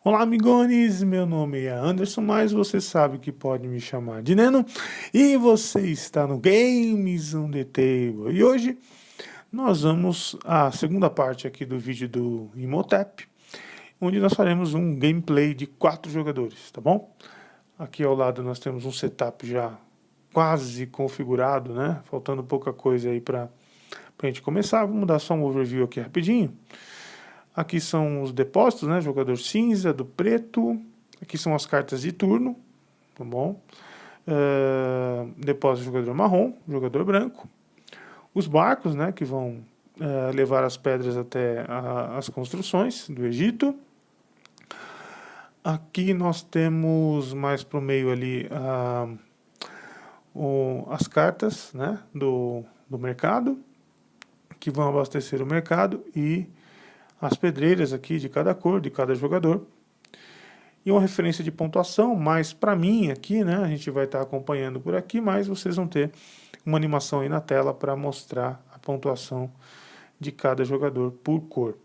Olá, amigones! Meu nome é Anderson, mas você sabe que pode me chamar de Neno. E você está no Games on the Table. E hoje nós vamos à segunda parte aqui do vídeo do Imhotep, onde nós faremos um gameplay de 4 jogadores, tá bom? Aqui ao lado nós temos um setup já quase configurado, né? Faltando pouca coisa aí para a gente começar. Vamos dar só um overview aqui rapidinho. Aqui são os depósitos, né? Jogador cinza, do preto. Aqui são as cartas de turno, tá bom? Depósito do jogador marrom, jogador branco. Os barcos, né? Que vão levar as pedras até as construções do Egito. Aqui nós temos mais para o meio ali as cartas, né? Do mercado, que vão abastecer o mercado, e as pedreiras aqui de cada cor, de cada jogador. E uma referência de pontuação, mas para mim aqui, né, a gente vai estar acompanhando por aqui, mas vocês vão ter uma animação aí na tela para mostrar a pontuação de cada jogador por cor.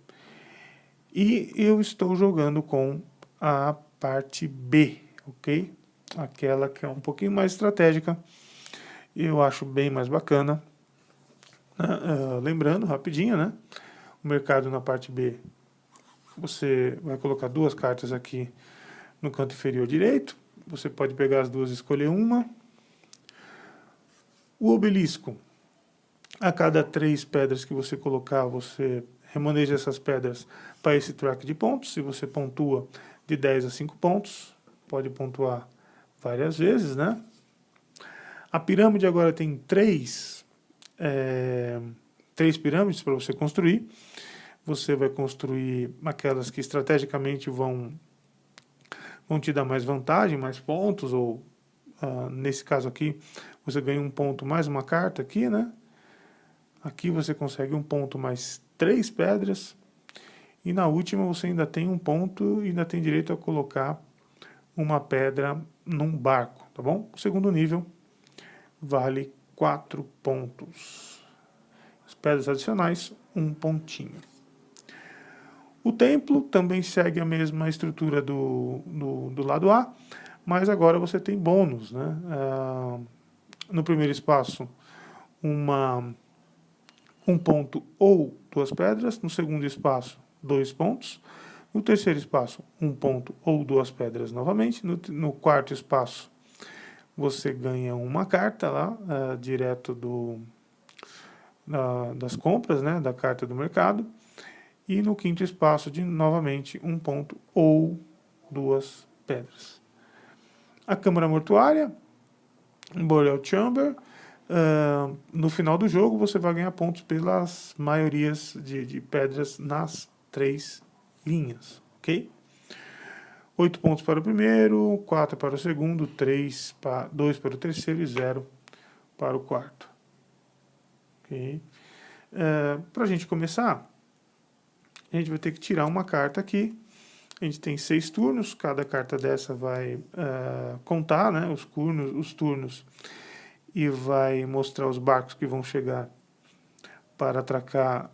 E eu estou jogando com a parte B, ok? Aquela que é um pouquinho mais estratégica, eu acho bem mais bacana. Lembrando, rapidinho, né? O mercado na parte B, você vai colocar 2 cartas aqui no canto inferior direito. Você pode pegar as duas e escolher uma. O obelisco, a cada 3 pedras que você colocar, você remaneja essas pedras para esse track de pontos. Se você pontua de 10 a 5 pontos, pode pontuar várias vezes, né? A pirâmide agora tem 3 pirâmides para você construir. Você vai construir aquelas que estrategicamente vão te dar mais vantagem, mais pontos, ou nesse caso aqui, você ganha um ponto mais uma carta aqui, né? Aqui você consegue um ponto mais 3 pedras. E na última você ainda tem um ponto e ainda tem direito a colocar uma pedra num barco, tá bom? O segundo nível vale 4 pontos. As pedras adicionais, 1 pontinho. O templo também segue a mesma estrutura do lado A, mas agora você tem bônus, né? No primeiro espaço, um ponto ou 2 pedras. No segundo espaço, 2 pontos. No terceiro espaço, 1 ponto ou 2 pedras novamente. No quarto espaço, você ganha uma carta lá, direto das compras, né? Da carta do mercado. E no quinto espaço, novamente, 1 ponto ou 2 pedras. A Câmara Mortuária, Burial Chamber. No final do jogo, você vai ganhar pontos pelas maiorias de pedras nas 3 linhas, ok? 8 pontos para o primeiro, 4 para o segundo, 2 para o terceiro e 0 para o quarto. Ok? Para a gente começar, a gente vai ter que tirar uma carta aqui. A gente tem 6 turnos, cada carta dessa vai contar, né, os turnos, e vai mostrar os barcos que vão chegar para atracar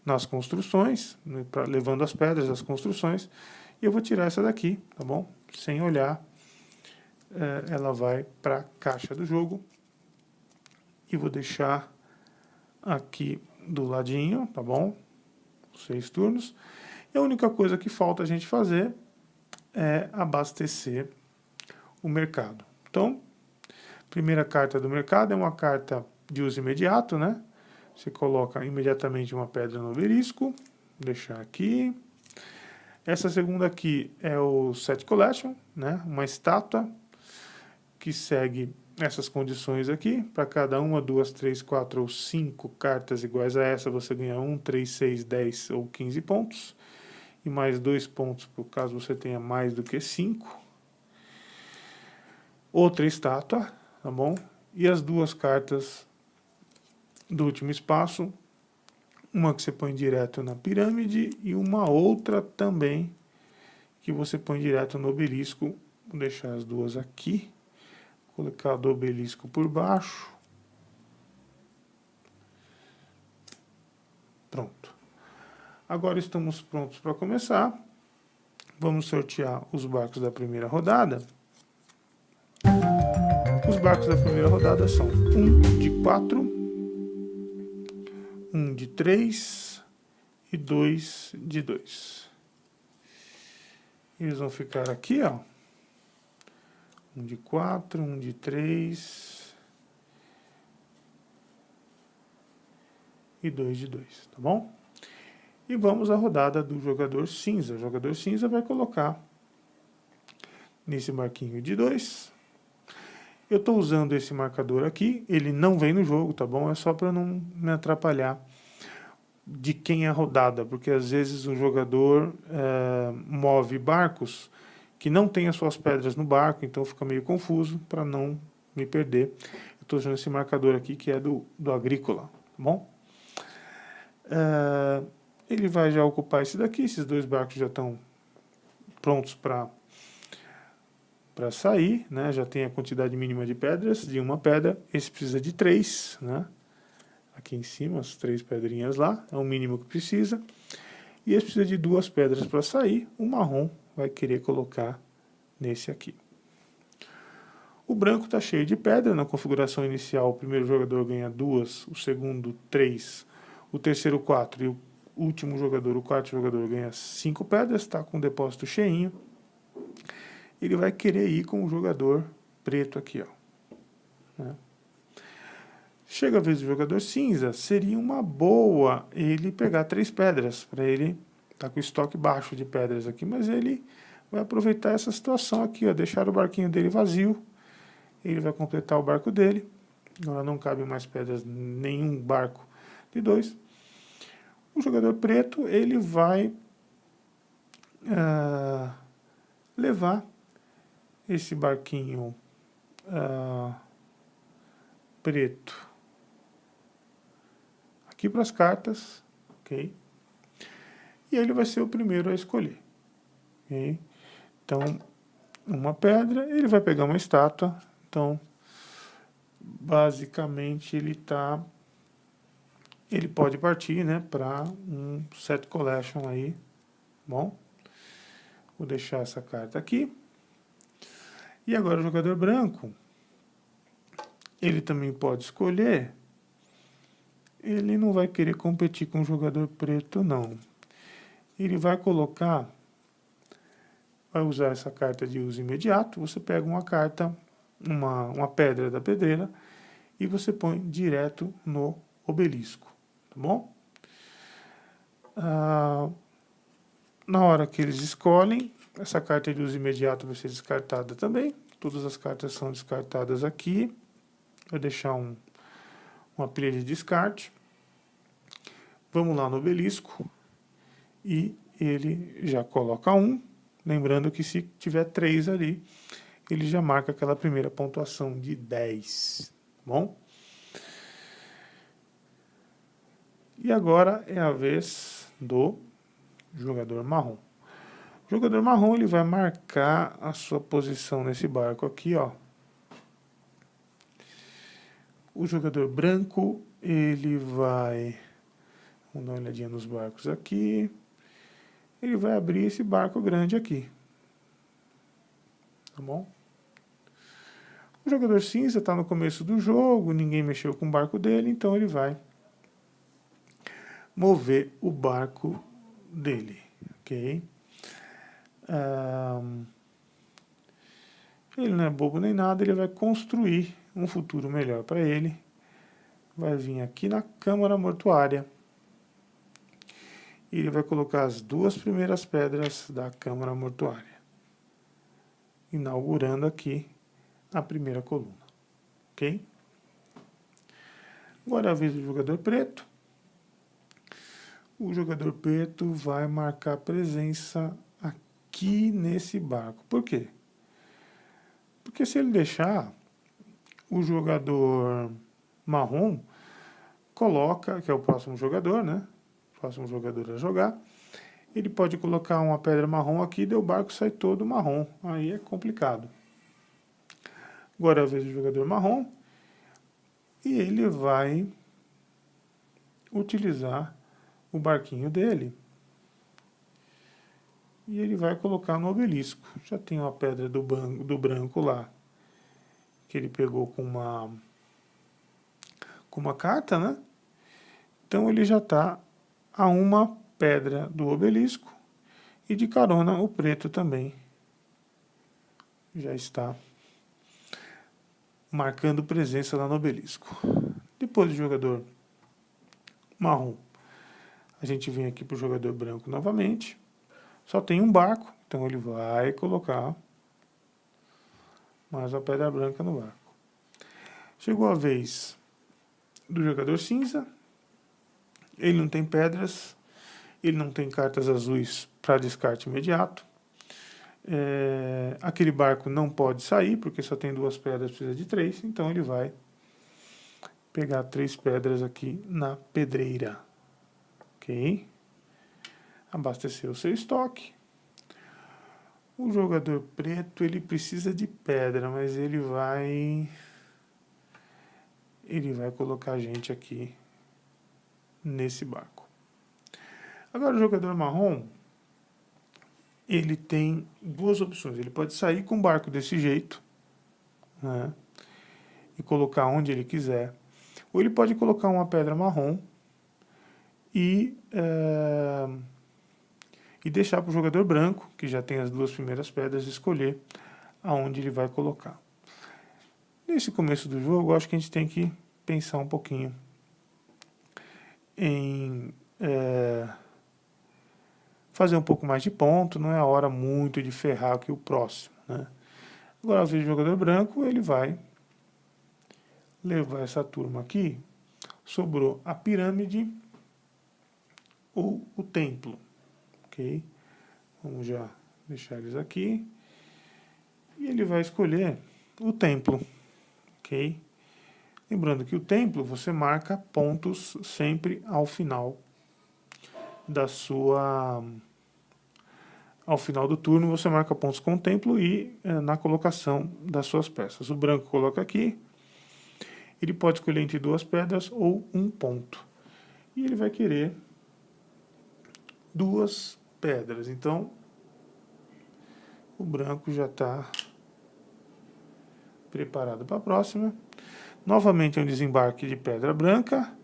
nas construções, né, levando as pedras das construções. E eu vou tirar essa daqui, tá bom? Sem olhar, ela vai para a caixa do jogo. E vou deixar aqui do ladinho, tá bom? 6 turnos. E a única coisa que falta a gente fazer é abastecer o mercado. Então, primeira carta do mercado é uma carta de uso imediato, né? Você coloca imediatamente uma pedra no obelisco. Vou deixar aqui. Essa segunda aqui é o Set Collection, né? Uma estátua que segue essas condições aqui. Para cada 1, 2, 3, 4 ou 5 cartas iguais a essa, você ganha 1, 3, 6, 10 ou 15 pontos. E mais 2 pontos por caso você tenha mais do que 5. Outra estátua, tá bom? E as 2 cartas do último espaço, uma que você põe direto na pirâmide e uma outra também que você põe direto no obelisco. Vou deixar as 2 aqui, colocar do obelisco por baixo. Pronto. Agora estamos prontos para começar. Vamos sortear os barcos da primeira rodada. Os barcos da primeira rodada são um de 4, um de 3 e 2 de 2. Eles vão ficar aqui, ó. Um de 4, um de 3 e 2 de 2, tá bom? E vamos à rodada do jogador cinza. O jogador cinza vai colocar nesse barquinho de 2. Eu estou usando esse marcador aqui, ele não vem no jogo, tá bom? É só para não me atrapalhar de quem é a rodada, porque às vezes o jogador move barcos que não tem as suas pedras no barco, então fica meio confuso, para não me perder. Eu estou usando esse marcador aqui que é do agrícola, tá bom? Ele vai já ocupar esse daqui, esses dois barcos já estão prontos para sair, né? Já tem a quantidade mínima de pedras, de uma pedra, esse precisa de 3, né? Aqui em cima, as 3 pedrinhas lá, é o mínimo que precisa. E esse precisa de 2 pedras para sair, o marrom vai querer colocar nesse aqui. O branco está cheio de pedra, na configuração inicial o primeiro jogador ganha 2, o segundo 3, o terceiro 4 e o último jogador, o quarto jogador, ganha 5 pedras, está com o depósito cheinho. Ele vai querer ir com o jogador preto aqui, ó, né? Chega a vez do jogador cinza, seria uma boa ele pegar 3 pedras, para ele tá com o estoque baixo de pedras aqui, mas ele vai aproveitar essa situação aqui, ó, deixar o barquinho dele vazio, ele vai completar o barco dele, agora não cabe mais pedras em nenhum barco de 2. O jogador preto, ele vai levar esse barquinho preto aqui para as cartas, ok? E ele vai ser o primeiro a escolher, ok? Então, uma pedra, ele vai pegar uma estátua, então, basicamente, ele pode partir, né, para um set collection aí, bom? Vou deixar essa carta aqui. E agora o jogador branco, ele também pode escolher, ele não vai querer competir com o jogador preto, não. Ele vai colocar, vai usar essa carta de uso imediato, você pega uma carta, uma pedra da pedreira, e você põe direto no obelisco, tá bom? Na hora que eles escolhem, essa carta de uso imediato vai ser descartada também. Todas as cartas são descartadas aqui. Vou deixar uma pilha de descarte. Vamos lá no obelisco. E ele já coloca 1. Lembrando que se tiver 3 ali, ele já marca aquela primeira pontuação de 10. Bom? E agora é a vez do jogador marrom. O jogador marrom, ele vai marcar a sua posição nesse barco aqui, ó. O jogador branco, ele vai... Vamos dar uma olhadinha nos barcos aqui. Ele vai abrir esse barco grande aqui. Tá bom? O jogador cinza está no começo do jogo, ninguém mexeu com o barco dele, então ele vai mover o barco dele, ok? Ele não é bobo nem nada, ele vai construir um futuro melhor para ele. Vai vir aqui na câmara mortuária. E ele vai colocar as 2 primeiras pedras da câmara mortuária, inaugurando aqui a primeira coluna, ok? Agora é a vez do jogador preto. O jogador preto vai marcar presença aqui nesse barco. Por quê? Porque se ele deixar, o jogador marrom coloca, que é o próximo jogador, né? O próximo jogador a jogar, ele pode colocar uma pedra marrom aqui e o barco sai todo marrom. Aí é complicado. Agora é a vez do jogador marrom. E ele vai utilizar o barquinho dele. e ele vai colocar no obelisco. Já tem uma pedra do branco lá, que ele pegou com uma carta, né? Então ele já está a uma pedra do obelisco, e de carona o preto também já está marcando presença lá no obelisco. Depois do jogador marrom, a gente vem aqui para o jogador branco novamente. Só tem um barco, então ele vai colocar mais uma pedra branca no barco. Chegou a vez do jogador cinza. Ele não tem pedras, ele não tem cartas azuis para descarte imediato. Aquele barco não pode sair, porque só tem 2 pedras, precisa de 3, então ele vai pegar 3 pedras aqui na pedreira. Ok? Abastecer o seu estoque. O jogador preto, ele precisa de pedra, mas ele vai colocar a gente aqui nesse barco. Agora o jogador marrom, ele tem 2 opções. Ele pode sair com o barco desse jeito, né, e colocar onde ele quiser. Ou ele pode colocar uma pedra marrom e deixar para o jogador branco, que já tem as 2 primeiras pedras, escolher aonde ele vai colocar. Nesse começo do jogo, eu acho que a gente tem que pensar um pouquinho em fazer um pouco mais de ponto. Não é a hora muito de ferrar aqui o próximo, né? Agora, a vez do jogador branco, ele vai levar essa turma aqui. Sobrou a pirâmide ou o templo. Ok? Vamos já deixar eles aqui. E ele vai escolher o templo. Ok? Lembrando que o templo você marca pontos sempre ao final ao final do turno você marca pontos com o templo e na colocação das suas peças. O branco coloca aqui. Ele pode escolher entre 2 pedras ou 1 ponto. E ele vai querer 2 pedras. Então, o branco já está preparado para a próxima. Novamente é um desembarque de pedra branca.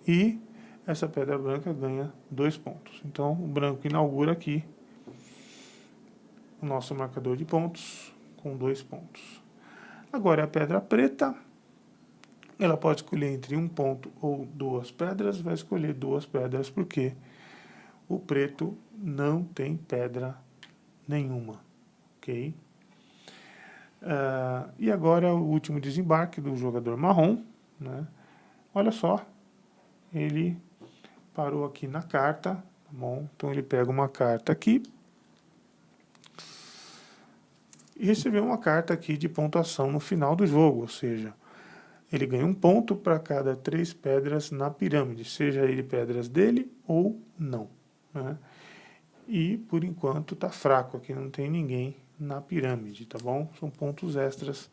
E essa pedra branca ganha 2 pontos. Então, o branco inaugura aqui o nosso marcador de pontos com 2 pontos. Agora, a pedra preta. Ela pode escolher entre 1 ponto ou 2 pedras. Vai escolher 2 pedras porque o preto não tem pedra nenhuma. Ok? E agora o último desembarque do jogador marrom, né? Olha só, ele parou aqui na carta, tá bom? Então ele pega uma carta aqui e recebeu uma carta aqui de pontuação no final do jogo, ou seja, ele ganha 1 ponto para cada 3 pedras na pirâmide, seja ele pedras dele ou não, né? E por enquanto tá fraco, aqui não tem ninguém na pirâmide, tá bom? São pontos extras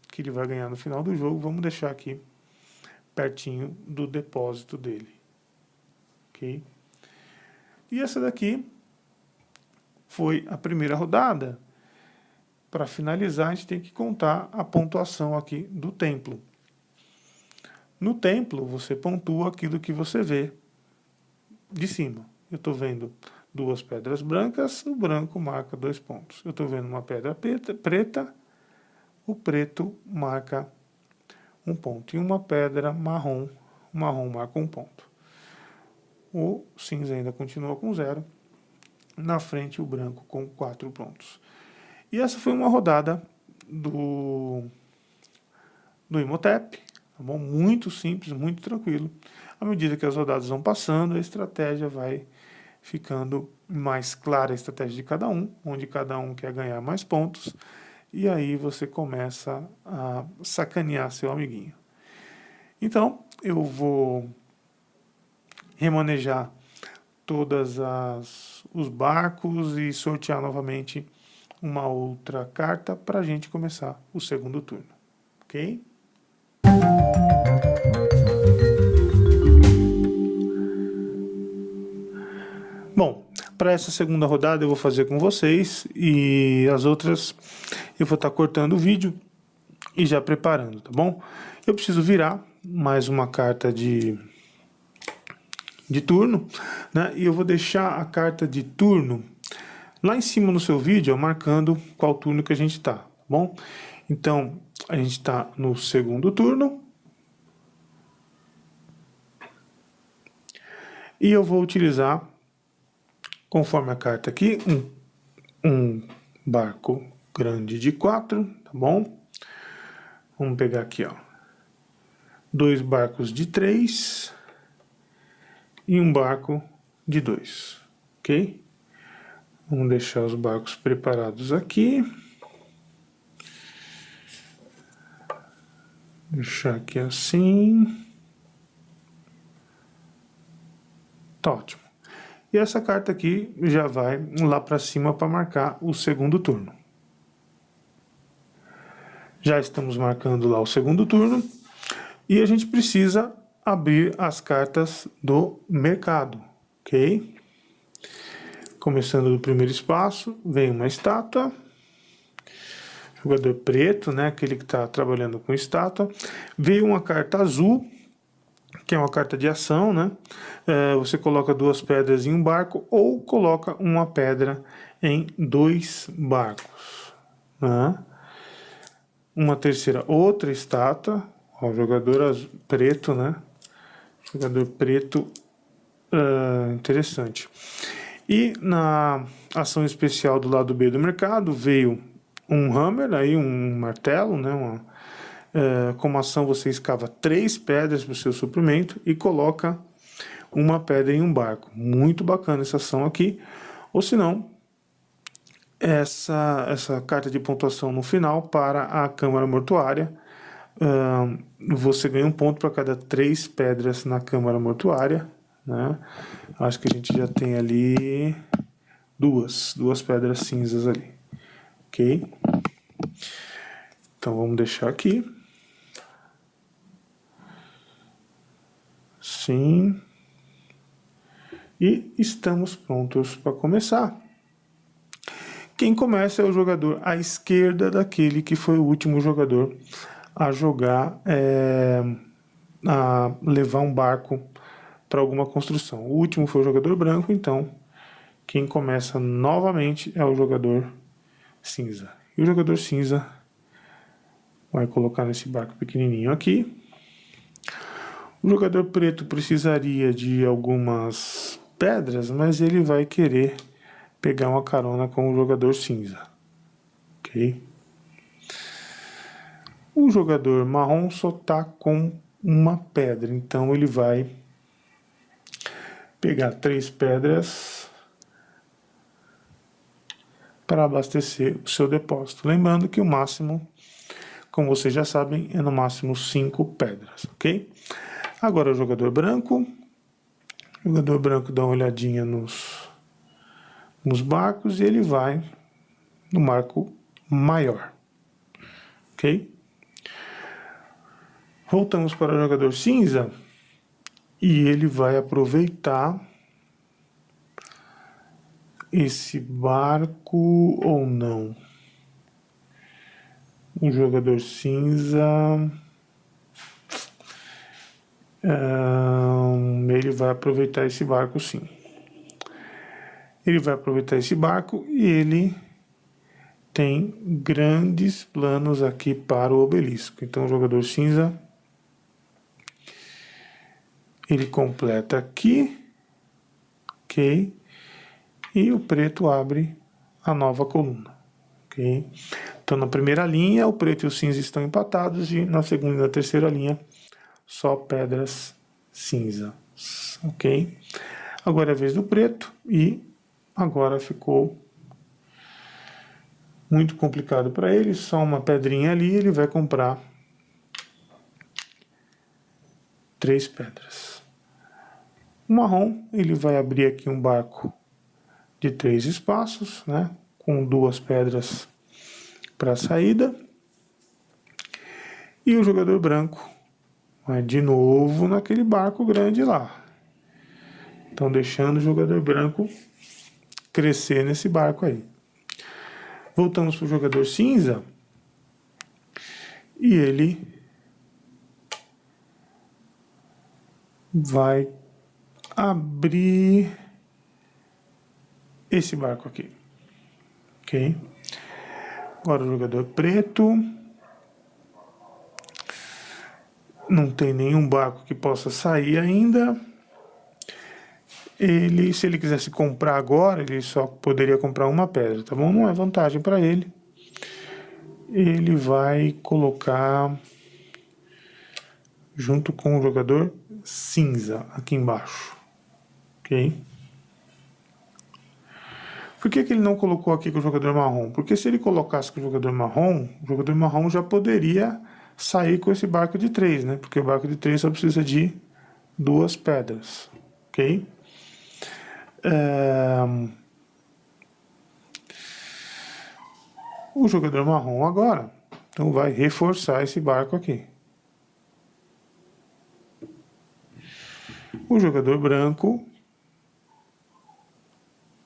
que ele vai ganhar no final do jogo. Vamos deixar aqui pertinho do depósito dele. Ok? E essa daqui foi a primeira rodada. Para finalizar, a gente tem que contar a pontuação aqui do templo. No templo, você pontua aquilo que você vê de cima. Eu estou vendo 2 pedras brancas, o branco marca 2 pontos. Eu estou vendo uma pedra preta, o preto marca 1 ponto. E uma pedra marrom, o marrom marca 1 ponto. O cinza ainda continua com 0. Na frente, o branco com 4 pontos. E essa foi uma rodada do Imhotep, tá bom? Muito simples, muito tranquilo. À medida que as rodadas vão passando, a estratégia vai ficando mais clara, a estratégia de cada um, onde cada um quer ganhar mais pontos, e aí você começa a sacanear seu amiguinho. Então, eu vou remanejar todos os barcos e sortear novamente uma outra carta para a gente começar o segundo turno. Ok? Bom, para essa segunda rodada eu vou fazer com vocês, e as outras eu vou estar cortando o vídeo e já preparando, tá bom? Eu preciso virar mais uma carta de turno, né? E eu vou deixar a carta de turno lá em cima no seu vídeo, ó, marcando qual turno que a gente tá bom? Então, a gente está no segundo turno. E eu vou utilizar, conforme a carta aqui, um barco grande de 4, tá bom? Vamos pegar aqui, ó, 2 barcos de 3 e um barco de 2, ok? Vamos deixar os barcos preparados aqui. Deixar aqui assim. Tá ótimo. E essa carta aqui já vai lá para cima para marcar o segundo turno. Já estamos marcando lá o segundo turno. E a gente precisa abrir as cartas do mercado, ok? Começando do primeiro espaço, vem uma estátua. Jogador preto, né? Aquele que está trabalhando com estátua. Veio uma carta azul, que é uma carta de ação, né? Você coloca 2 pedras em um barco ou coloca uma pedra em 2 barcos, né? Uma terceira, outra estátua, ó, jogador preto, né? Jogador preto, interessante. E na ação especial do lado B do mercado veio um hammer, aí um martelo, né? Como ação você escava 3 pedras para o seu suprimento e coloca uma pedra em um barco. Muito bacana essa ação aqui. Ou se não, essa carta de pontuação no final para a câmara mortuária. Você ganha um ponto para cada 3 pedras na câmara mortuária, né? Acho que a gente já tem ali duas pedras cinzas ali, ok? Então vamos deixar aqui. Sim. E estamos prontos para começar. Quem começa é o jogador à esquerda daquele que foi o último jogador a jogar, a levar um barco para alguma construção. O último foi o jogador branco, então quem começa novamente é o jogador cinza. E o jogador cinza vai colocar nesse barco pequenininho aqui. O jogador preto precisaria de algumas pedras, mas ele vai querer pegar uma carona com o jogador cinza, ok? O jogador marrom só está com uma pedra, então ele vai pegar 3 pedras para abastecer o seu depósito. Lembrando que o máximo, como vocês já sabem, é no máximo 5 pedras, ok? Agora o jogador branco. O jogador branco dá uma olhadinha nos barcos e ele vai no barco maior, ok? Voltamos para o jogador cinza e ele vai aproveitar esse barco ou não. O jogador cinza, ele vai aproveitar esse barco, sim. Ele vai aproveitar esse barco e ele tem grandes planos aqui para o obelisco. Então o jogador cinza, ele completa aqui, ok? E o preto abre a nova coluna, ok? Então na primeira linha o preto e o cinza estão empatados e na segunda e na terceira linha só pedras cinza, ok? Agora é a vez do preto e agora ficou muito complicado para ele, só uma pedrinha ali, ele vai comprar 3 pedras. O marrom, ele vai abrir aqui um barco de 3 espaços, né, com 2 pedras para a saída. E o jogador branco vai de novo naquele barco grande lá. Então deixando o jogador branco crescer nesse barco aí. Voltamos para o jogador cinza. E ele vai abrir esse barco aqui. Ok? Agora o jogador preto. Não tem nenhum barco que possa sair ainda. Se ele quisesse comprar agora, ele só poderia comprar uma pedra, tá bom? Não é vantagem para ele. Ele vai colocar junto com o jogador cinza aqui embaixo, ok? Por que ele não colocou aqui com o jogador marrom? Porque se ele colocasse com o jogador marrom já poderia sair com esse barco de 3, né? Porque o barco de 3 só precisa de 2 pedras, ok? O jogador marrom agora, então vai reforçar esse barco aqui. O jogador branco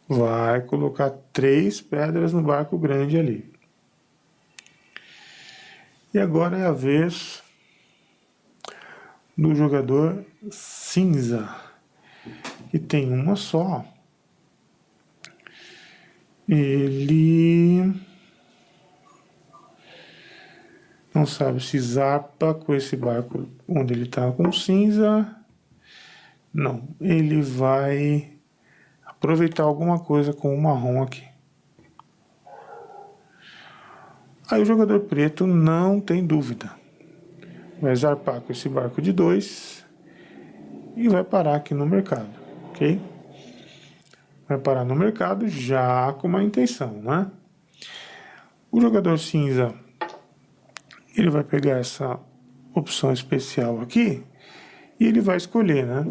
vai colocar 3 pedras no barco grande ali. E agora é a vez do jogador cinza, que tem uma só. Ele não sabe se zarpa com esse barco onde ele está com cinza. Não, ele vai aproveitar alguma coisa com o marrom aqui. Aí o jogador preto não tem dúvida. Vai zarpar com esse barco de 2 e vai parar aqui no mercado, ok? Vai parar no mercado já com uma intenção, né? O jogador cinza, ele vai pegar essa opção especial aqui e ele vai escolher, né?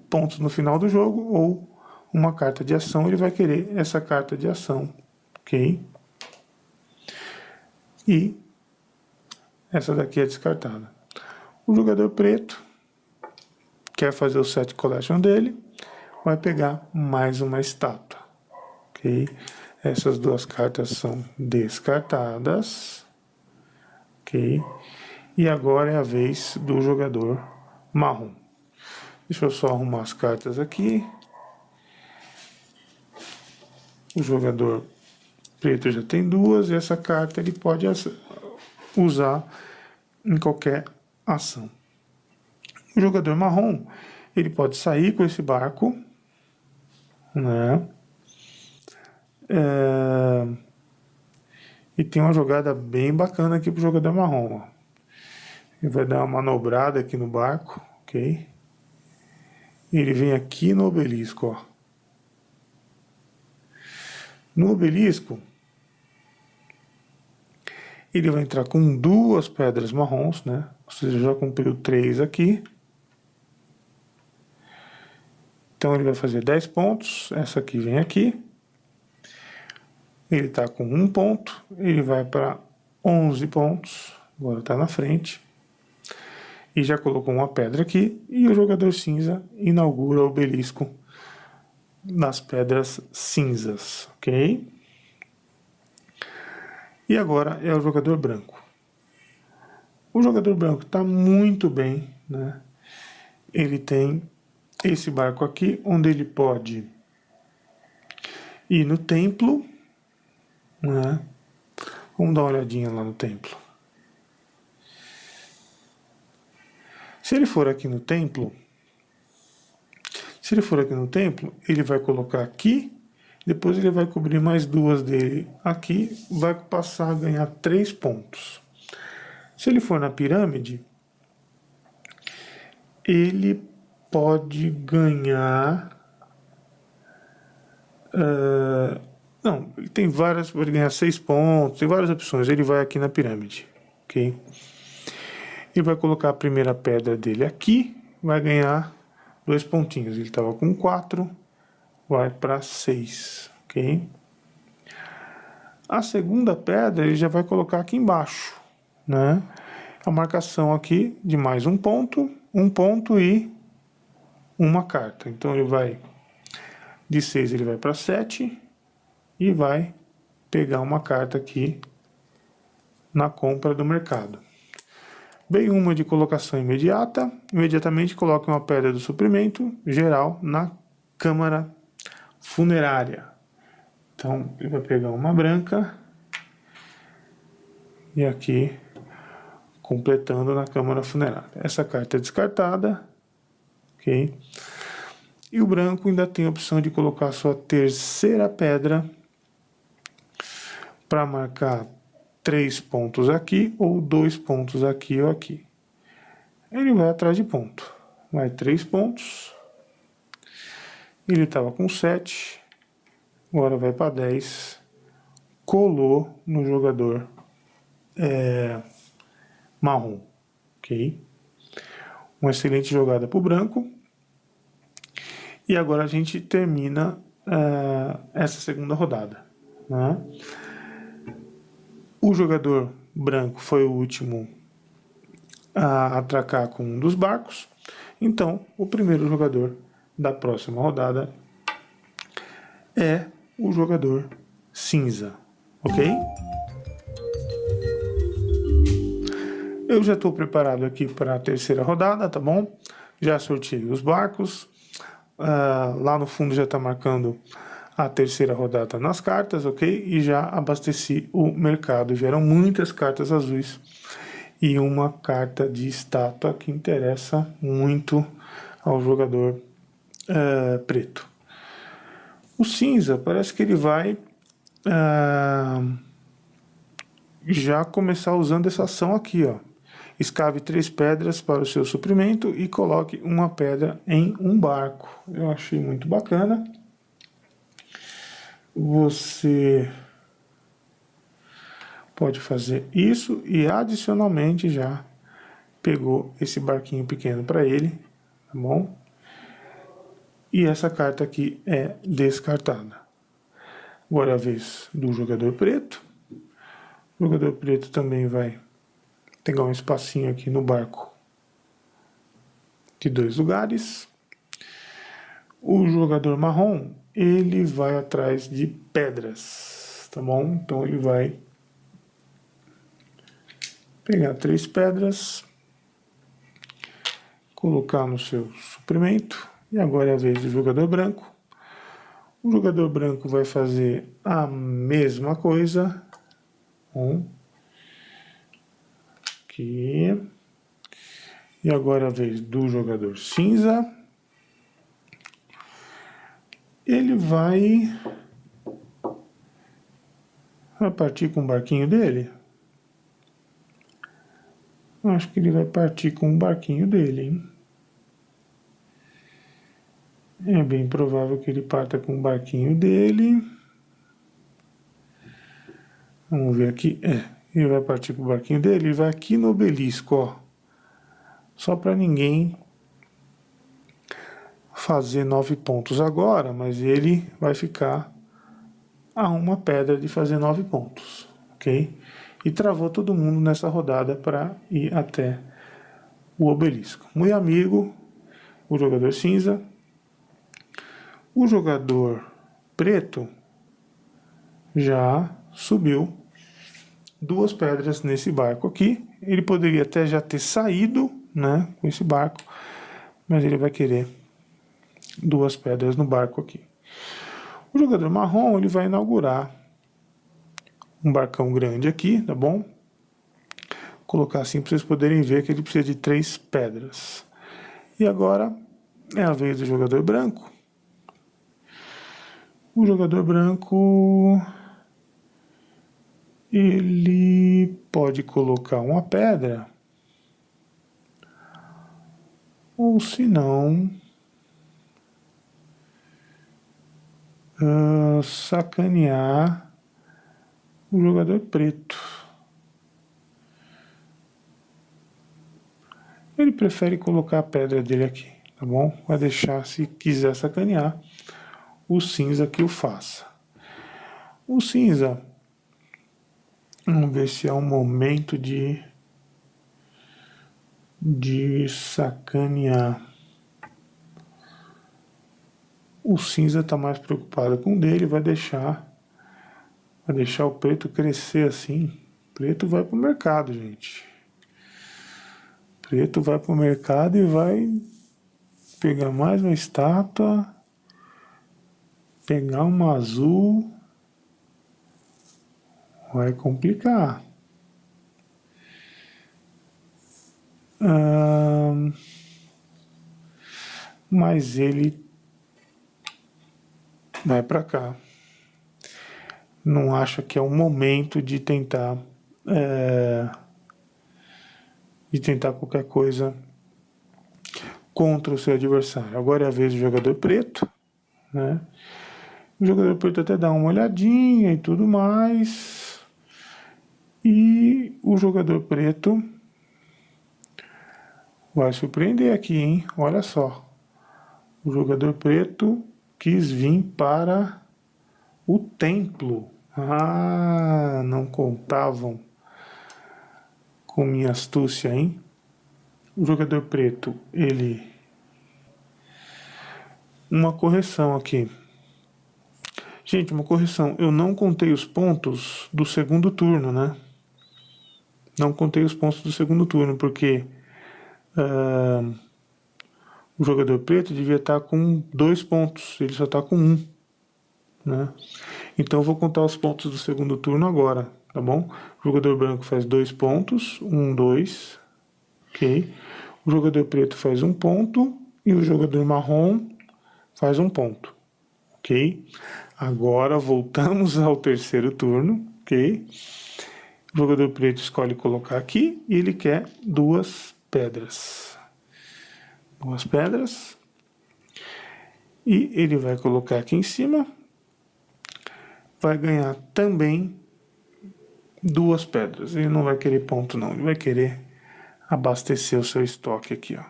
Pontos no final do jogo ou uma carta de ação, ele vai querer essa carta de ação, ok? E essa daqui é descartada. O jogador preto quer fazer o set collection dele, vai pegar mais uma estátua, ok? Essas 2 cartas são descartadas, ok? E agora é a vez do jogador marrom. Deixa eu só arrumar as cartas aqui. O jogador preto já tem 2 e essa carta ele pode usar em qualquer ação. O jogador marrom, ele pode sair com esse barco, né? E tem uma jogada bem bacana aqui pro jogador marrom, ó. Ele vai dar uma manobrada aqui no barco, ok? E ele vem aqui no obelisco, ó. No obelisco, ele vai entrar com 2 pedras marrons, né? Ou seja, já cumpriu 3 aqui. Então ele vai fazer 10 pontos. Essa aqui vem aqui. Ele está com 1 ponto. Ele vai para 11 pontos. Agora está na frente. E já colocou uma pedra aqui. E o jogador cinza inaugura o obelisco nas pedras cinzas, ok? E agora é o jogador branco. O jogador branco está muito bem, né? Ele tem esse barco aqui, onde ele pode ir no templo, né? Vamos dar uma olhadinha lá no templo. Se ele for aqui no templo, ele vai colocar aqui, depois ele vai cobrir mais 2 dele aqui, vai passar a ganhar 3 pontos. Se ele for na pirâmide, ele pode ganhar... não, ele tem várias, pode ganhar 6 pontos, tem várias opções. Ele vai aqui na pirâmide, ok? Ele vai colocar a primeira pedra dele aqui, vai ganhar 2 pontinhos. Ele estava com 4, vai para 6, ok? A segunda pedra ele já vai colocar aqui embaixo, né? A marcação aqui de mais 1 ponto e uma carta. Então ele vai de 6 ele vai para 7 e vai pegar uma carta aqui na compra do mercado. Veio uma de colocação imediata, imediatamente coloque uma pedra do suprimento geral na câmara funerária. Então, ele vai pegar uma branca e aqui, completando na câmara funerária. Essa carta é descartada, ok? E o branco ainda tem a opção de colocar sua terceira pedra para marcar 3 pontos aqui ou 2 pontos aqui ou aqui. Ele vai atrás de ponto. Vai 3 pontos. Ele estava com 7. Agora vai para 10. Colou no jogador marrom. Ok? Uma excelente jogada para o branco. E agora a gente termina essa segunda rodada. Né? O jogador branco foi o último a atracar com um dos barcos. Então, o primeiro jogador da próxima rodada é o jogador cinza. Ok? Eu já estou preparado aqui para a terceira rodada, tá bom? Já sorteei os barcos. Lá no fundo já está marcando a terceira rodada nas cartas, ok? E já abasteci o mercado. Vieram muitas cartas azuis e uma carta de estátua que interessa muito ao jogador preto. O cinza parece que ele vai já começar usando essa ação aqui, ó. Escave 3 pedras para o seu suprimento e coloque uma pedra em um barco. Eu achei muito bacana. Você pode fazer isso e adicionalmente já pegou esse barquinho pequeno para ele, tá bom? E essa carta aqui é descartada. Agora é a vez do jogador preto. O jogador preto também vai pegar um espacinho aqui no barco de 2 lugares. O jogador marrom, ele vai atrás de pedras, tá bom? Então ele vai pegar 3 pedras, colocar no seu suprimento, e agora é a vez do jogador branco. O jogador branco vai fazer a mesma coisa. Aqui. E agora é a vez do jogador cinza. Ele vai partir com o barquinho dele. Acho que ele vai partir com o barquinho dele, hein? É bem provável que ele parta com o barquinho dele. Vamos ver aqui. Ele vai partir com o barquinho dele. Ele vai aqui no obelisco, ó. Só para ninguém fazer 9 pontos agora, mas ele vai ficar a uma pedra de fazer 9 pontos, ok? E travou todo mundo nessa rodada para ir até o obelisco. Muito amigo, o jogador cinza. O jogador preto já subiu 2 pedras nesse barco aqui. Ele poderia até já ter saído, né, com esse barco, mas ele vai querer 2 pedras no barco aqui. O jogador marrom, ele vai inaugurar um barcão grande aqui, tá bom? Vou colocar assim para vocês poderem ver que ele precisa de 3 pedras. E agora é a vez do jogador branco. O jogador branco, ele pode colocar uma pedra, ou se não, sacanear o jogador preto. Ele prefere colocar a pedra dele aqui, tá bom? Vai deixar, se quiser sacanear, o cinza que o faça. O cinza, vamos ver se é um momento de sacanear. O cinza está mais preocupado com o dele, vai deixar Vai deixar o preto crescer assim. O preto vai pro mercado, gente. O preto vai pro mercado e vai pegar mais uma estátua. Pegar uma azul. Vai complicar. Mas ele vai para cá. Não acha que é o momento de tentar qualquer coisa contra o seu adversário. Agora é a vez do jogador preto, né? O jogador preto até dá uma olhadinha e tudo mais. E o jogador preto vai surpreender aqui, hein? Olha só. O jogador preto quis vir para o templo. Ah, não contavam com minha astúcia, hein? O jogador preto, ele... Uma correção aqui. Gente, uma correção. Eu não contei os pontos do segundo turno, né? Não contei os pontos do segundo turno, porque o jogador preto devia estar com 2 pontos. Ele só está com 1. Né? Então eu vou contar os pontos do segundo turno agora, tá bom? O jogador branco faz 2 pontos, 1, 2, ok? O jogador preto faz 1 ponto e o jogador marrom faz 1 ponto, ok? Agora voltamos ao terceiro turno, ok? O jogador preto escolhe colocar aqui e ele quer 2 pedras. 2 pedras. E ele vai colocar aqui em cima. Vai ganhar também 2 pedras. Ele não vai querer ponto não, ele vai querer abastecer o seu estoque aqui, ó.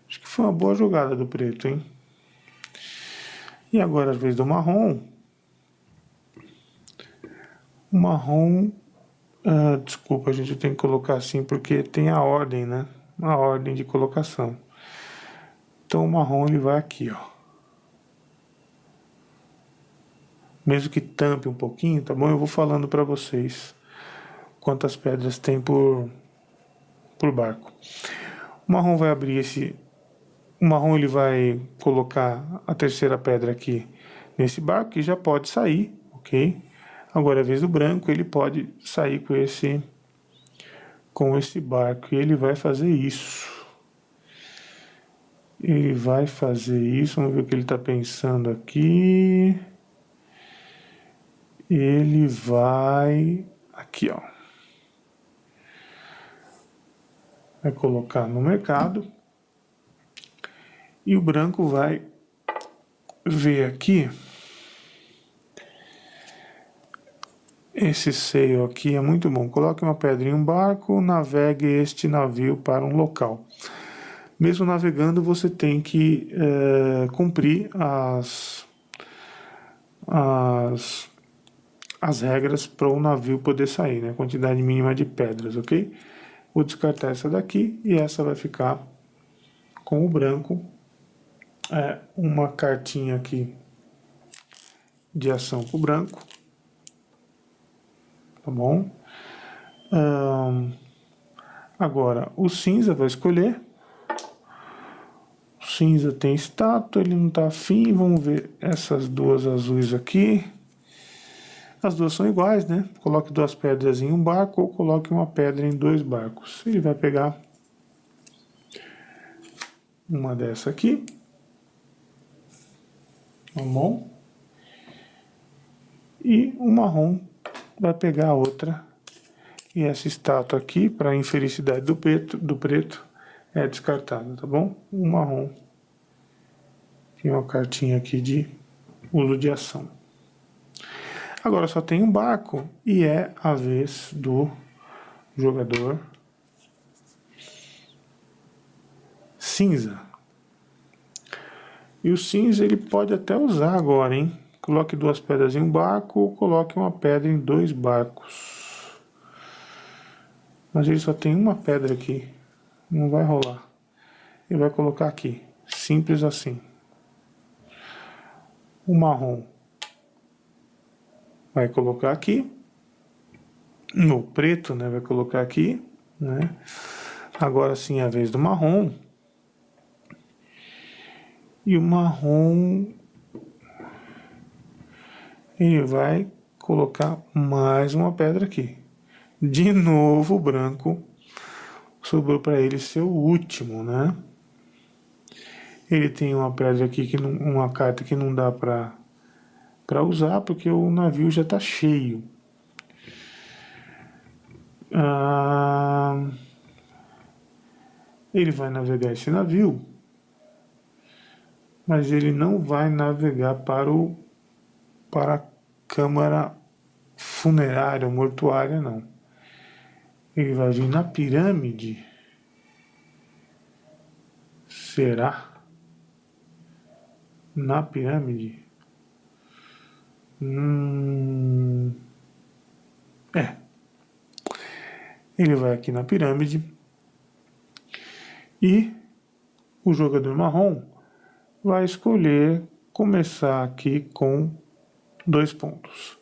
Acho que foi uma boa jogada do preto, hein? E agora a vez do marrom. O marrom... desculpa, a gente tem que colocar assim porque tem a ordem, né? A ordem de colocação. Então o marrom ele vai aqui, ó. Mesmo que tampe um pouquinho, tá bom? Eu vou falando para vocês quantas pedras tem por barco. O marrom vai abrir esse... O marrom ele vai colocar a terceira pedra aqui nesse barco que já pode sair, ok? Agora é a vez do branco, ele pode sair com esse barco e ele vai fazer isso. Ele vai fazer isso, vamos ver o que ele está pensando aqui. Ele vai aqui, ó. Vai colocar no mercado. E o branco vai ver aqui. Esse seio aqui é muito bom. Coloque uma pedra em um barco, navegue este navio para um local. Mesmo navegando, você tem que cumprir as regras para o navio poder sair, né? Quantidade mínima de pedras, ok? Vou descartar essa daqui e essa vai ficar com o branco. Uma cartinha aqui de ação para o branco. Tá bom? Agora, o cinza vai escolher. O cinza tem estátua, ele não está afim. Vamos ver essas 2 azuis aqui. As 2 são iguais, né? Coloque 2 pedras em um barco ou coloque uma pedra em 2 barcos. Ele vai pegar uma dessa aqui. Tá bom? E o marrom vai pegar a outra. E essa estátua aqui, para a infelicidade do preto, é descartada, tá bom? O marrom tem uma cartinha aqui de uso de ação. Agora só tem um barco e é a vez do jogador cinza. E o cinza ele pode até usar agora, hein? Coloque 2 pedras em um barco ou coloque uma pedra em 2 barcos. Mas ele só tem uma pedra aqui. Não vai rolar. Ele vai colocar aqui. Simples assim. O marrom vai colocar aqui. No preto, né, vai colocar aqui, né? Agora sim é a vez do marrom. E o marrom, ele vai colocar mais uma pedra aqui. De novo o branco sobrou para ele ser o último, né? Ele tem uma pedra aqui, uma carta que não dá para usar, porque o navio já está cheio. Ele vai navegar esse navio, mas ele não vai navegar para a câmara funerária ou mortuária, não. Ele vai vir na pirâmide. Será? Na pirâmide? Ele vai aqui na pirâmide. E o jogador marrom vai escolher começar aqui com 2 pontos.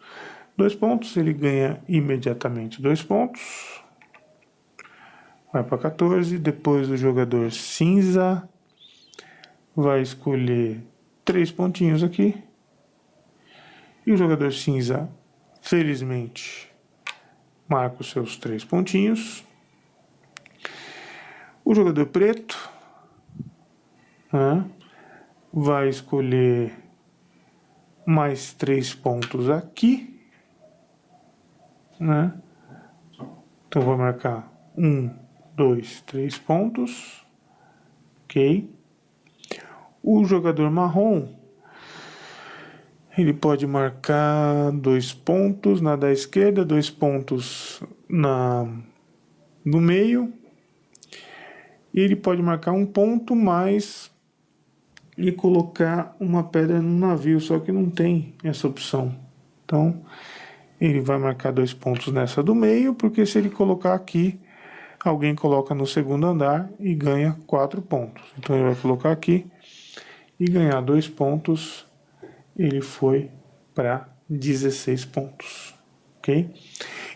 2 pontos, ele ganha imediatamente 2 pontos. Vai para 14. Depois o jogador cinza vai escolher 3 pontinhos aqui. E o jogador cinza, felizmente, marca os seus 3 pontinhos. O jogador preto, né, vai escolher mais 3 pontos aqui, né? Então vou marcar 1, 2, 3 pontos, ok? O jogador marrom, ele pode marcar 2 pontos na da esquerda, 2 pontos no meio, e ele pode marcar 1 ponto mais e colocar uma pedra no navio, só que não tem essa opção. Então, ele vai marcar 2 pontos nessa do meio, porque se ele colocar aqui, alguém coloca no segundo andar e ganha 4 pontos. Então, ele vai colocar aqui e ganhar 2 pontos. Ele foi para 16 pontos, ok?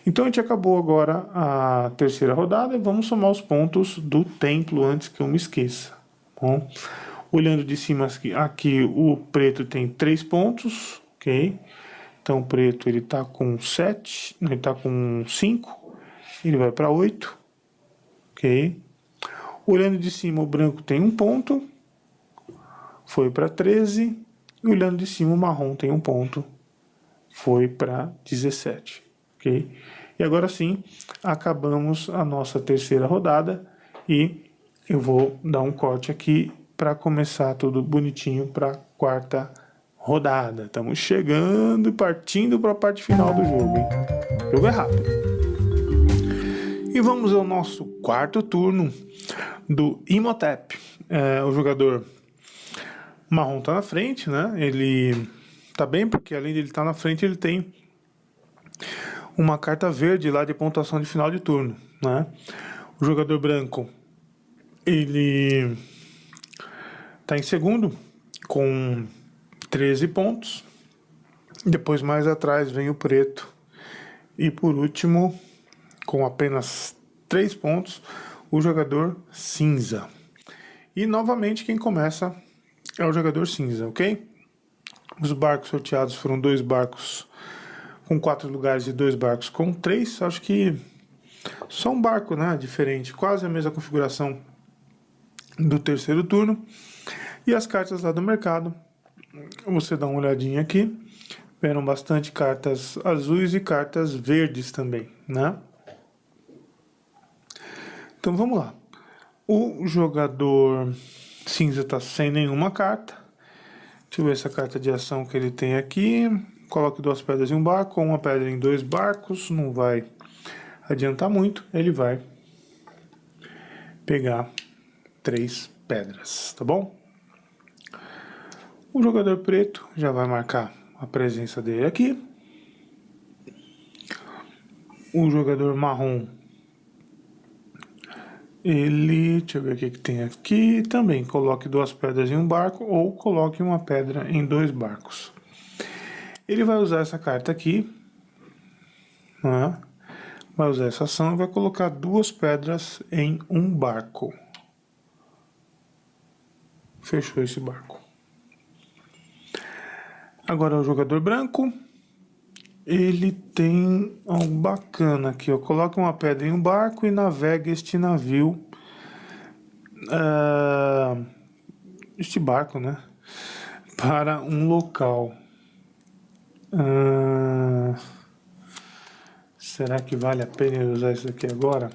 Então, a gente acabou agora a terceira rodada e vamos somar os pontos do templo antes que eu me esqueça. Bom, olhando de cima aqui, o preto tem 3 pontos, ok? Então o preto ele está com 7, ele está com 5, ele vai para 8, ok? Olhando de cima, o branco tem 1 ponto, foi para 13. E olhando de cima, o marrom tem 1 ponto, foi para 17, ok? E agora sim, acabamos a nossa terceira rodada e eu vou dar um corte aqui para começar tudo bonitinho para a quarta rodada. Estamos chegando, partindo para a parte final do jogo, hein? O jogo é rápido. E vamos ao nosso quarto turno do Imhotep. O jogador marrom está na frente, né? Ele tá bem porque além de ele estar na frente, ele tem uma carta verde lá de pontuação de final de turno, né? O jogador branco, ele está em segundo com 13 pontos. Depois mais atrás vem o preto. E por último, com apenas 3 pontos, o jogador cinza. E novamente quem começa é o jogador cinza, ok? Os barcos sorteados foram 2 barcos com 4 lugares e 2 barcos com 3. Acho que só um barco, né, diferente, quase a mesma configuração do terceiro turno. E as cartas lá do mercado, você dá uma olhadinha aqui, vieram bastante cartas azuis e cartas verdes também, né? Então vamos lá. O jogador cinza está sem nenhuma carta. Deixa eu ver essa carta de ação que ele tem aqui. Coloque 2 pedras em um barco, ou uma pedra em 2 barcos, não vai adiantar muito. Ele vai pegar 3 pedras, tá bom? O jogador preto já vai marcar a presença dele aqui. O jogador marrom, deixa eu ver o que tem aqui. Também coloque 2 pedras em um barco, ou coloque uma pedra em 2 barcos. Ele vai usar essa carta aqui, né? Vai usar essa ação e vai colocar 2 pedras em um barco. Fechou esse barco. Agora o jogador branco, ele tem algo bacana aqui, ó. Coloca uma pedra em um barco e navega este navio, este barco, né? Para um local. Será que vale a pena usar isso aqui agora?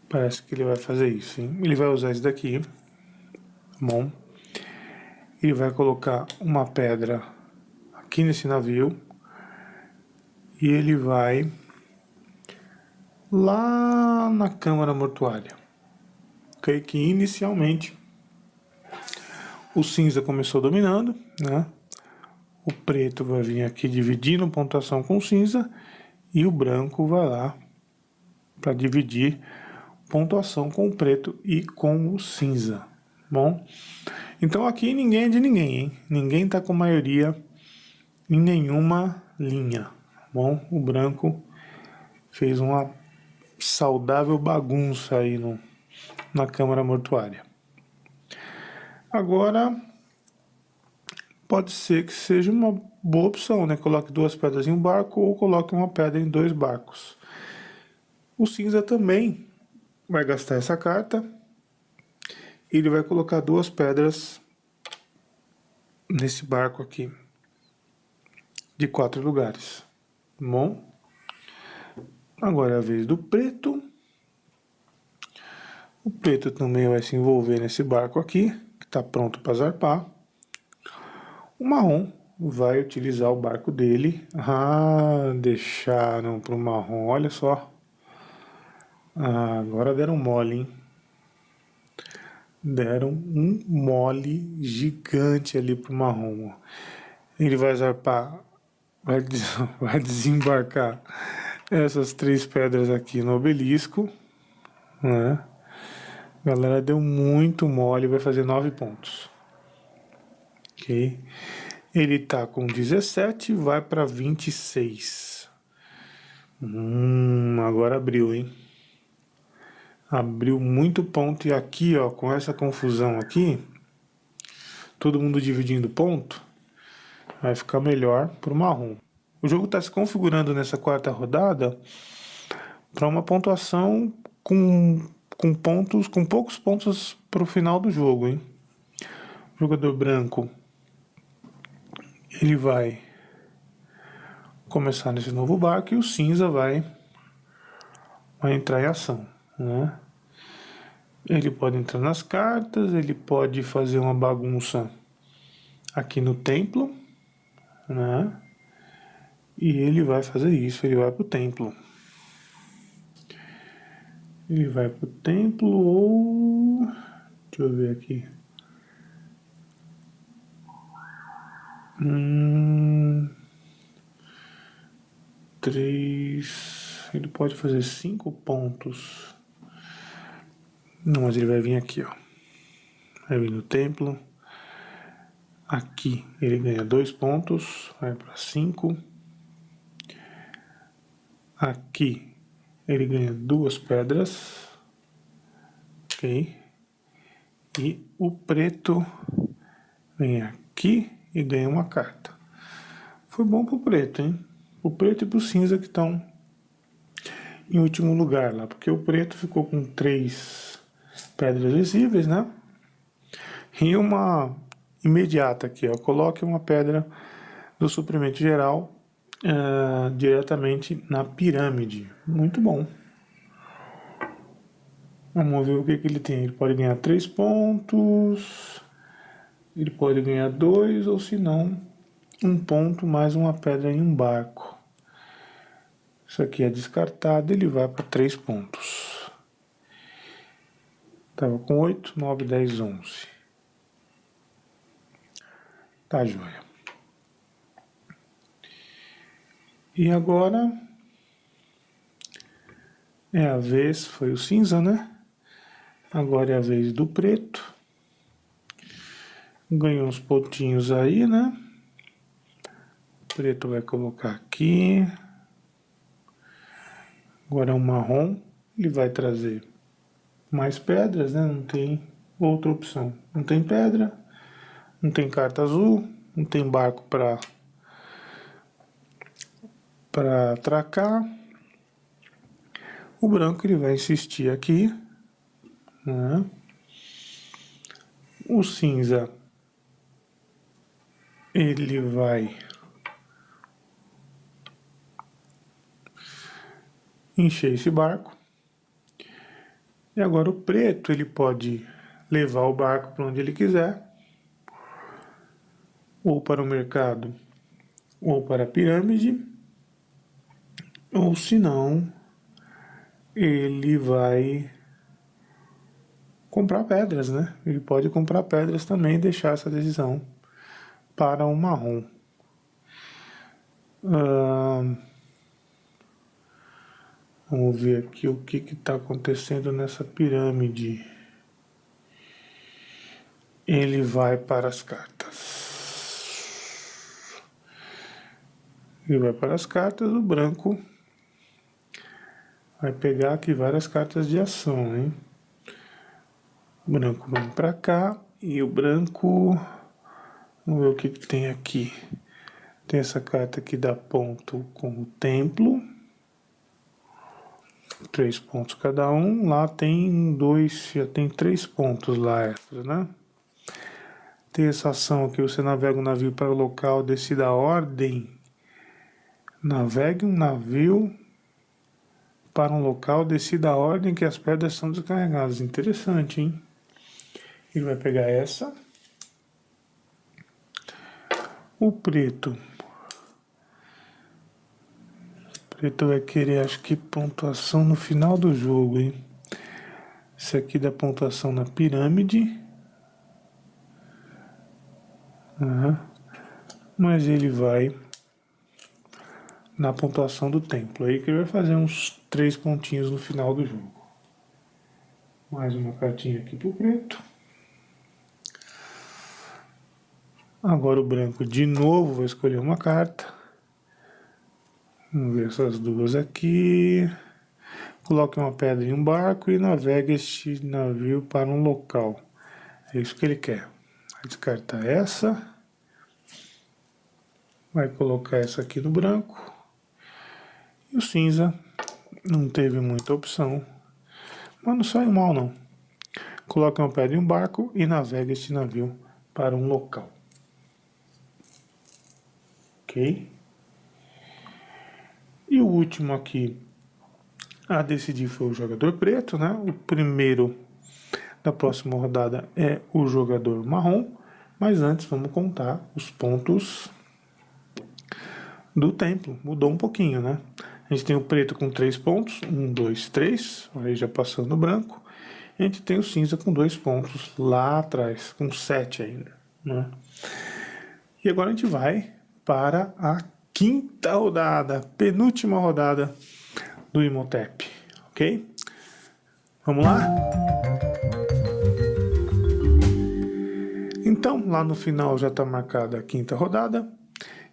Parece que ele vai fazer isso, hein? Ele vai usar isso daqui. Bom. Ele vai colocar uma pedra aqui nesse navio. E ele vai lá na câmara mortuária. Ok? Que inicialmente o cinza começou dominando, né? O preto vai vir aqui dividindo pontuação com o cinza. E o branco vai lá para dividir pontuação com o preto e com o cinza. Bom, então aqui ninguém é de ninguém, hein? Ninguém está com maioria em nenhuma linha. Bom, o branco fez uma saudável bagunça aí na câmara mortuária. Agora, pode ser que seja uma boa opção, né? Coloque 2 pedras em um barco ou coloque uma pedra em 2 barcos. O cinza também vai gastar essa carta. Ele vai colocar 2 pedras nesse barco aqui, de 4 lugares. Bom, agora é a vez do preto. O preto também vai se envolver nesse barco aqui, que está pronto para zarpar. O marrom vai utilizar o barco dele. Deixaram para o marrom, olha só. Agora deram mole, hein? Deram um mole gigante ali pro marrom. Ele vai zarpar, vai desembarcar essas 3 pedras aqui no obelisco, né? A galera deu muito mole, vai fazer 9 pontos. Ok? Ele tá com 17, vai para 26. Agora abriu, hein? Abriu muito ponto. E aqui, ó, com essa confusão aqui, todo mundo dividindo ponto, vai ficar melhor pro marrom. O jogo está se configurando nessa 4ª rodada para uma pontuação com poucos pontos para o final do jogo, hein? O jogador branco, ele vai começar nesse novo barco e o cinza vai entrar em ação, né? Ele pode entrar nas cartas, ele pode fazer uma bagunça aqui no templo, né? E ele vai fazer isso, ele vai pro templo. Ele vai pro templo ou... Deixa eu ver aqui. 3... Ele pode fazer 5 pontos. Não, mas ele vai vir aqui, ó. Vai vir no templo. Aqui ele ganha 2 pontos, vai para 5. Aqui ele ganha 2 pedras. Ok. E o preto vem aqui e ganha uma carta. Foi bom pro preto, hein? O preto e pro cinza que estão em último lugar lá, porque o preto ficou com 3 pedras visíveis, né? E uma imediata aqui, ó. Coloque uma pedra do suprimento geral diretamente na pirâmide. Muito bom. Vamos ver o que ele tem. Ele pode ganhar 3 pontos. Ele pode ganhar 2, ou se não, 1 ponto mais uma pedra em um barco. Isso aqui é descartado, ele vai para 3 pontos. Estava com 8, 9, 10, 11. Tá, joia. E agora é a vez, foi o cinza, né? Agora é a vez do preto. Ganhou uns pontinhos aí, né? O preto vai colocar aqui. Agora o marrom, ele vai trazer mais pedras, né? Não tem outra opção. Não tem pedra, não tem carta azul, não tem barco para atracar. O branco ele vai insistir aqui, né? O cinza ele vai encher esse barco. E agora o preto ele pode levar o barco para onde ele quiser, ou para o mercado, ou para a pirâmide, ou se não, ele vai comprar pedras, né? Ele pode comprar pedras também e deixar essa decisão para o marrom. Vamos ver aqui o que está acontecendo nessa pirâmide. Ele vai para as cartas. Ele vai para as cartas, o branco vai pegar aqui várias cartas de ação, hein? O branco vem para cá e o branco... Vamos ver o que tem aqui. Tem essa carta que dá ponto com o templo. 3 pontos cada um. Lá tem 2, já tem 3 pontos lá extra, né? Tem essa ação aqui, você navega um navio para o local, decida a ordem. Navegue um navio para um local, decida a ordem que as pedras são descarregadas. Interessante, hein? Ele vai pegar essa. O preto. O preto vai querer, acho que, pontuação no final do jogo, hein? Esse aqui dá pontuação na pirâmide. Mas ele vai na pontuação do templo. Aí que ele vai fazer uns 3 pontinhos no final do jogo. Mais uma cartinha aqui pro preto. Agora o branco de novo vai escolher uma carta. Vamos ver essas duas aqui. Coloque uma pedra em um barco e navegue este navio para um local. É isso que ele quer. Vai descartar essa. Vai colocar essa aqui no branco. E o cinza não teve muita opção. Mas não saiu mal não. Coloque uma pedra em um barco e navegue este navio para um local. Ok? E o último aqui a decidir foi o jogador preto, né? O primeiro da próxima rodada é o jogador marrom. Mas antes vamos contar os pontos do templo. Mudou um pouquinho, né? A gente tem o preto com 3 pontos. 1, 2, 3. Aí já passando o branco. E a gente tem o cinza com 2 pontos lá atrás, com 7 ainda, né? E agora a gente vai para a quinta rodada, penúltima rodada do Imhotep, ok? Vamos lá? Então, lá no final já está marcada a quinta rodada.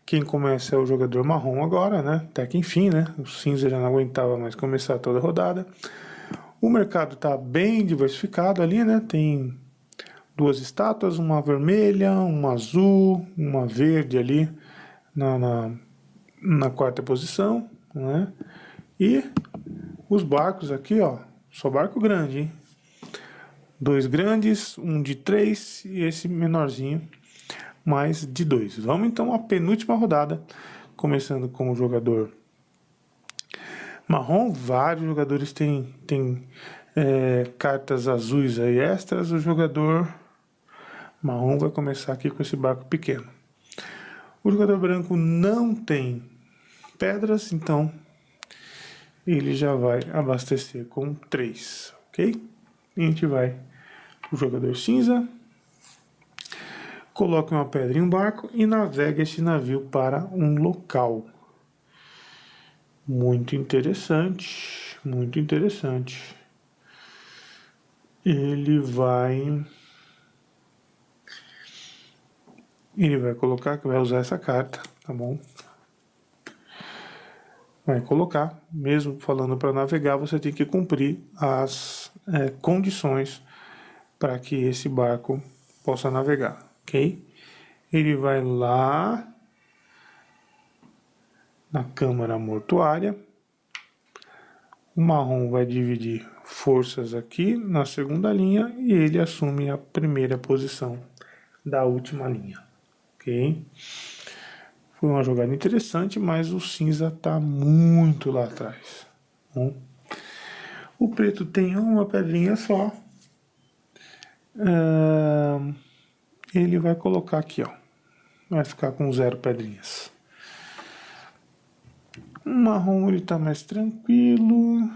Quem começa é o jogador marrom agora, né? Até que enfim, né? O cinza já não aguentava mais começar toda a rodada. O mercado está bem diversificado ali, né? Tem 2 estátuas, uma vermelha, uma azul, uma verde ali na quarta posição, né? E os barcos aqui, ó, só barco grande, hein? 2 grandes, um de 3 e esse menorzinho, mais de 2. Vamos então à penúltima rodada, começando com o jogador marrom. Vários jogadores têm cartas azuis aí extras. O jogador marrom vai começar aqui com esse barco pequeno. O jogador branco não tem pedras, então ele já vai abastecer com 3, ok? E a gente vai o jogador cinza, coloque uma pedra em um barco e navegue este navio para um local. Muito interessante, muito interessante. Ele vai Ele vai colocar, que vai usar essa carta, tá bom? Vai colocar, mesmo falando para navegar, você tem que cumprir as condições para que esse barco possa navegar, ok? Ele vai lá na câmara mortuária. O marrom vai dividir forças aqui na segunda linha e ele assume a primeira posição da última linha, ok? Foi uma jogada interessante, mas o cinza está muito lá atrás. Bom, o preto tem uma pedrinha só. Ele vai colocar aqui, ó. Vai ficar com 0 pedrinhas. O marrom ele está mais tranquilo.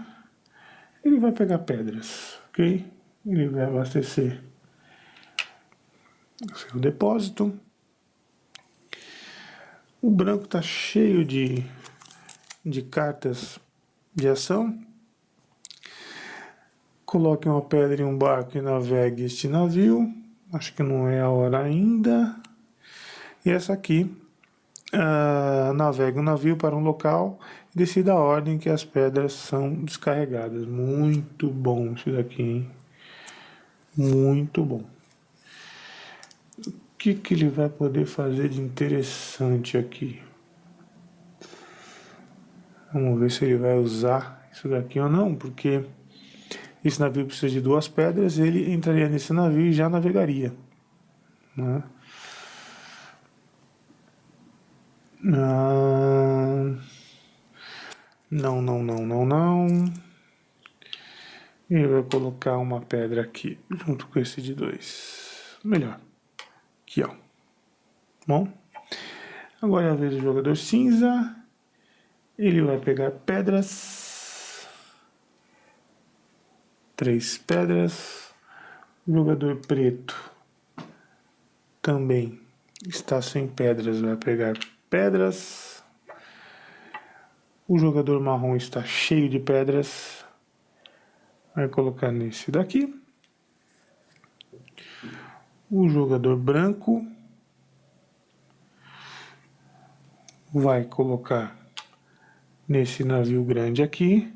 Ele vai pegar pedras, ok? Ele vai abastecer o seu depósito. O branco está cheio de cartas de ação. Coloque uma pedra em um barco e navegue este navio. Acho que não é a hora ainda. E essa aqui, navegue um navio para um local e decida a ordem que as pedras são descarregadas. Muito bom isso daqui, hein? Muito bom. O que ele vai poder fazer de interessante aqui? Vamos ver se ele vai usar isso daqui ou não, porque esse navio precisa de 2 pedras, ele entraria nesse navio e já navegaria, né? Não. Ele vai colocar uma pedra aqui, junto com esse de 2. Melhor. Aqui, ó. Bom. Agora é a vez do jogador cinza. Ele vai pegar pedras. 3 pedras. O jogador preto também está sem pedras, vai pegar pedras. O jogador marrom está cheio de pedras, vai colocar nesse daqui. O jogador branco vai colocar nesse navio grande aqui.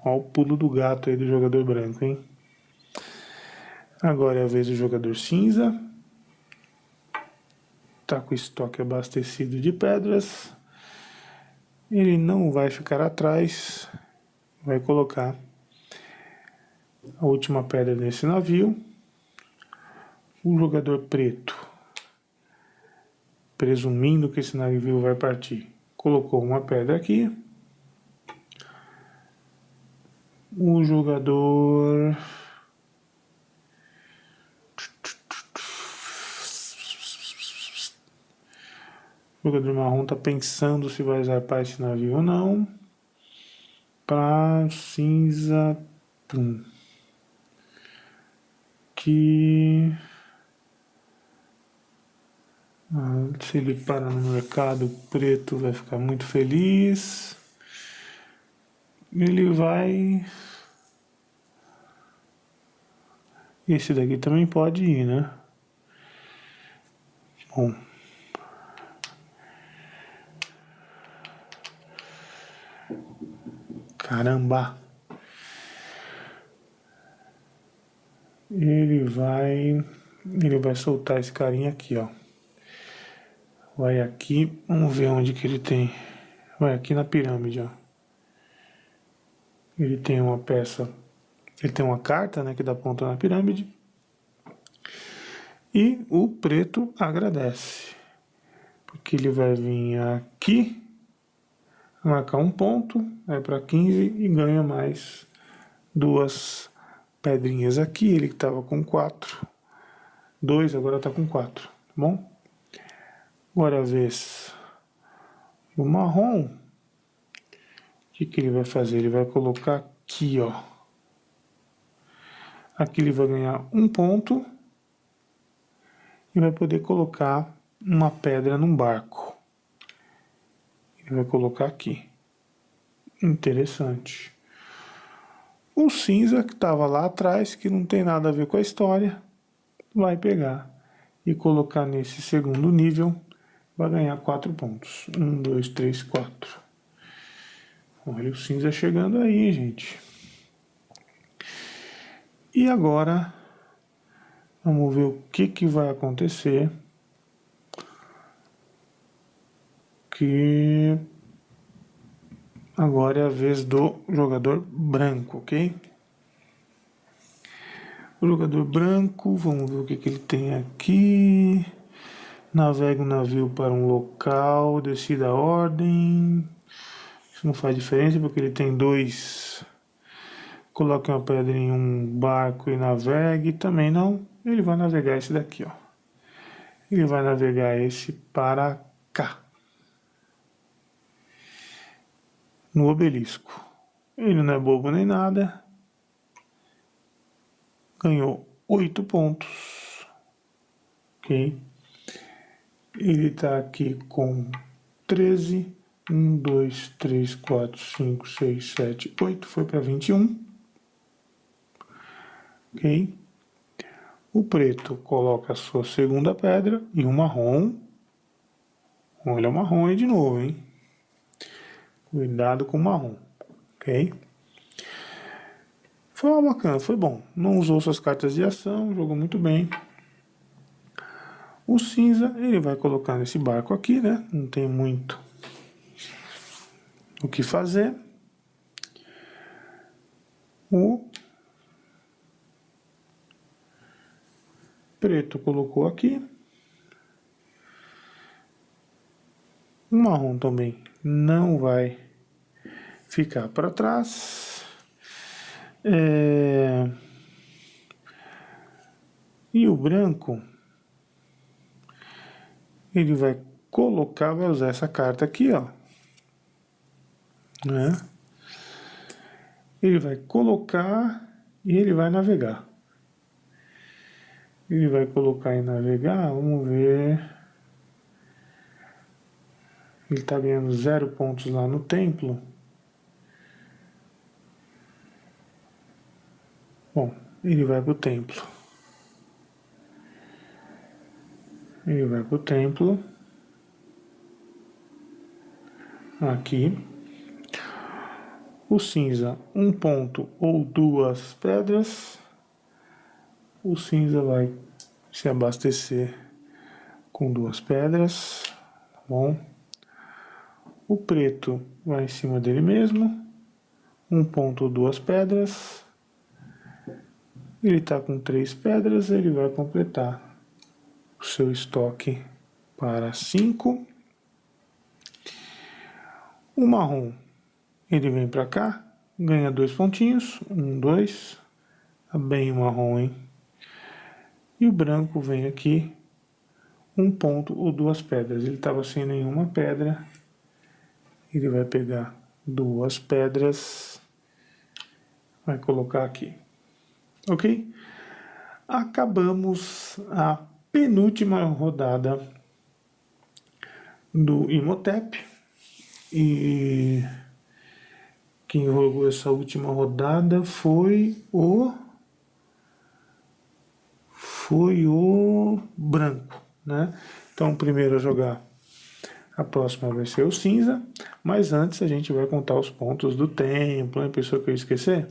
Olha o pulo do gato aí do jogador branco, hein? Agora é a vez do jogador cinza. Tá com o estoque abastecido de pedras. Ele não vai ficar atrás. Vai colocar a última pedra nesse navio. O jogador preto, presumindo que esse navio vai partir, colocou uma pedra aqui. O jogador marrom está pensando se vai zarpar esse navio ou não. Para cinza, que se ele parar no mercado, o preto vai ficar muito feliz. Ele vai... Esse daqui também pode ir, né? Bom. Caramba! Ele vai soltar esse carinha aqui, ó. Vai aqui, vamos ver onde que ele tem. Vai aqui na pirâmide, ó. Ele tem uma peça, ele tem uma carta, né, que dá ponta na pirâmide. E o preto agradece, porque ele vai vir aqui, marcar um ponto, vai para 15 e ganha mais 2 pedrinhas aqui. Ele que estava com 4, 2, agora está com 4, tá bom? Agora a vez do marrom. O que ele vai fazer? Ele vai colocar aqui, ó. Aqui ele vai ganhar um ponto e vai poder colocar uma pedra num barco. Ele vai colocar aqui. Interessante. O cinza que estava lá atrás, que não tem nada a ver com a história, vai pegar e colocar nesse segundo nível, vai ganhar 4 pontos. 1, 2, 3, 4. Olha o cinza chegando aí, gente. E agora, vamos ver o que vai acontecer. Que agora é a vez do jogador branco, ok? O jogador branco, vamos ver o que ele tem aqui. Navega o navio para um local, decida a ordem. Isso não faz diferença porque ele tem 2. Coloque uma pedra em um barco e navegue. Também não. Ele vai navegar esse daqui, ó. Ele vai navegar esse para cá. No obelisco. Ele não é bobo nem nada. Ganhou 8 pontos. Ok? Ele está aqui com 13. 1, 2, 3, 4, 5, 6, 7, 8. Foi para 21. Ok? O preto coloca a sua segunda pedra e o marrom. Olha o marrom aí de novo, hein? Cuidado com o marrom. Ok? Foi bacana, foi bom. Não usou suas cartas de ação, jogou muito bem. O cinza, ele vai colocar nesse barco aqui, né? Não tem muito o que fazer. O preto colocou aqui. O marrom também não vai ficar para trás. E o branco, ele vai colocar, vai usar essa carta aqui, ó. Né? Ele vai colocar e ele vai navegar. Ele vai colocar e navegar, vamos ver. Ele está ganhando 0 pontos lá no templo. Bom, ele vai para o templo. Ele vai para o templo. Aqui. O cinza, 1 ponto ou 2 pedras. O cinza vai se abastecer com 2 pedras. Tá bom? O preto vai em cima dele mesmo. 1 ponto ou 2 pedras. Ele está com 3 pedras, ele vai completar o seu estoque para 5. O marrom, ele vem para cá, ganha 2 pontinhos. 1, 2. Tá bem o marrom, hein? E o branco vem aqui, 1 ponto ou 2 pedras. Ele estava sem nenhuma pedra. Ele vai pegar 2 pedras. Vai colocar aqui. Ok? Acabamos a penúltima rodada do Imhotep. E quem jogou essa última rodada foi o branco, né? Então, o primeiro a jogar, a próxima vai ser o cinza. Mas antes a gente vai contar os pontos do templo, né? Pessoa que eu esquecer.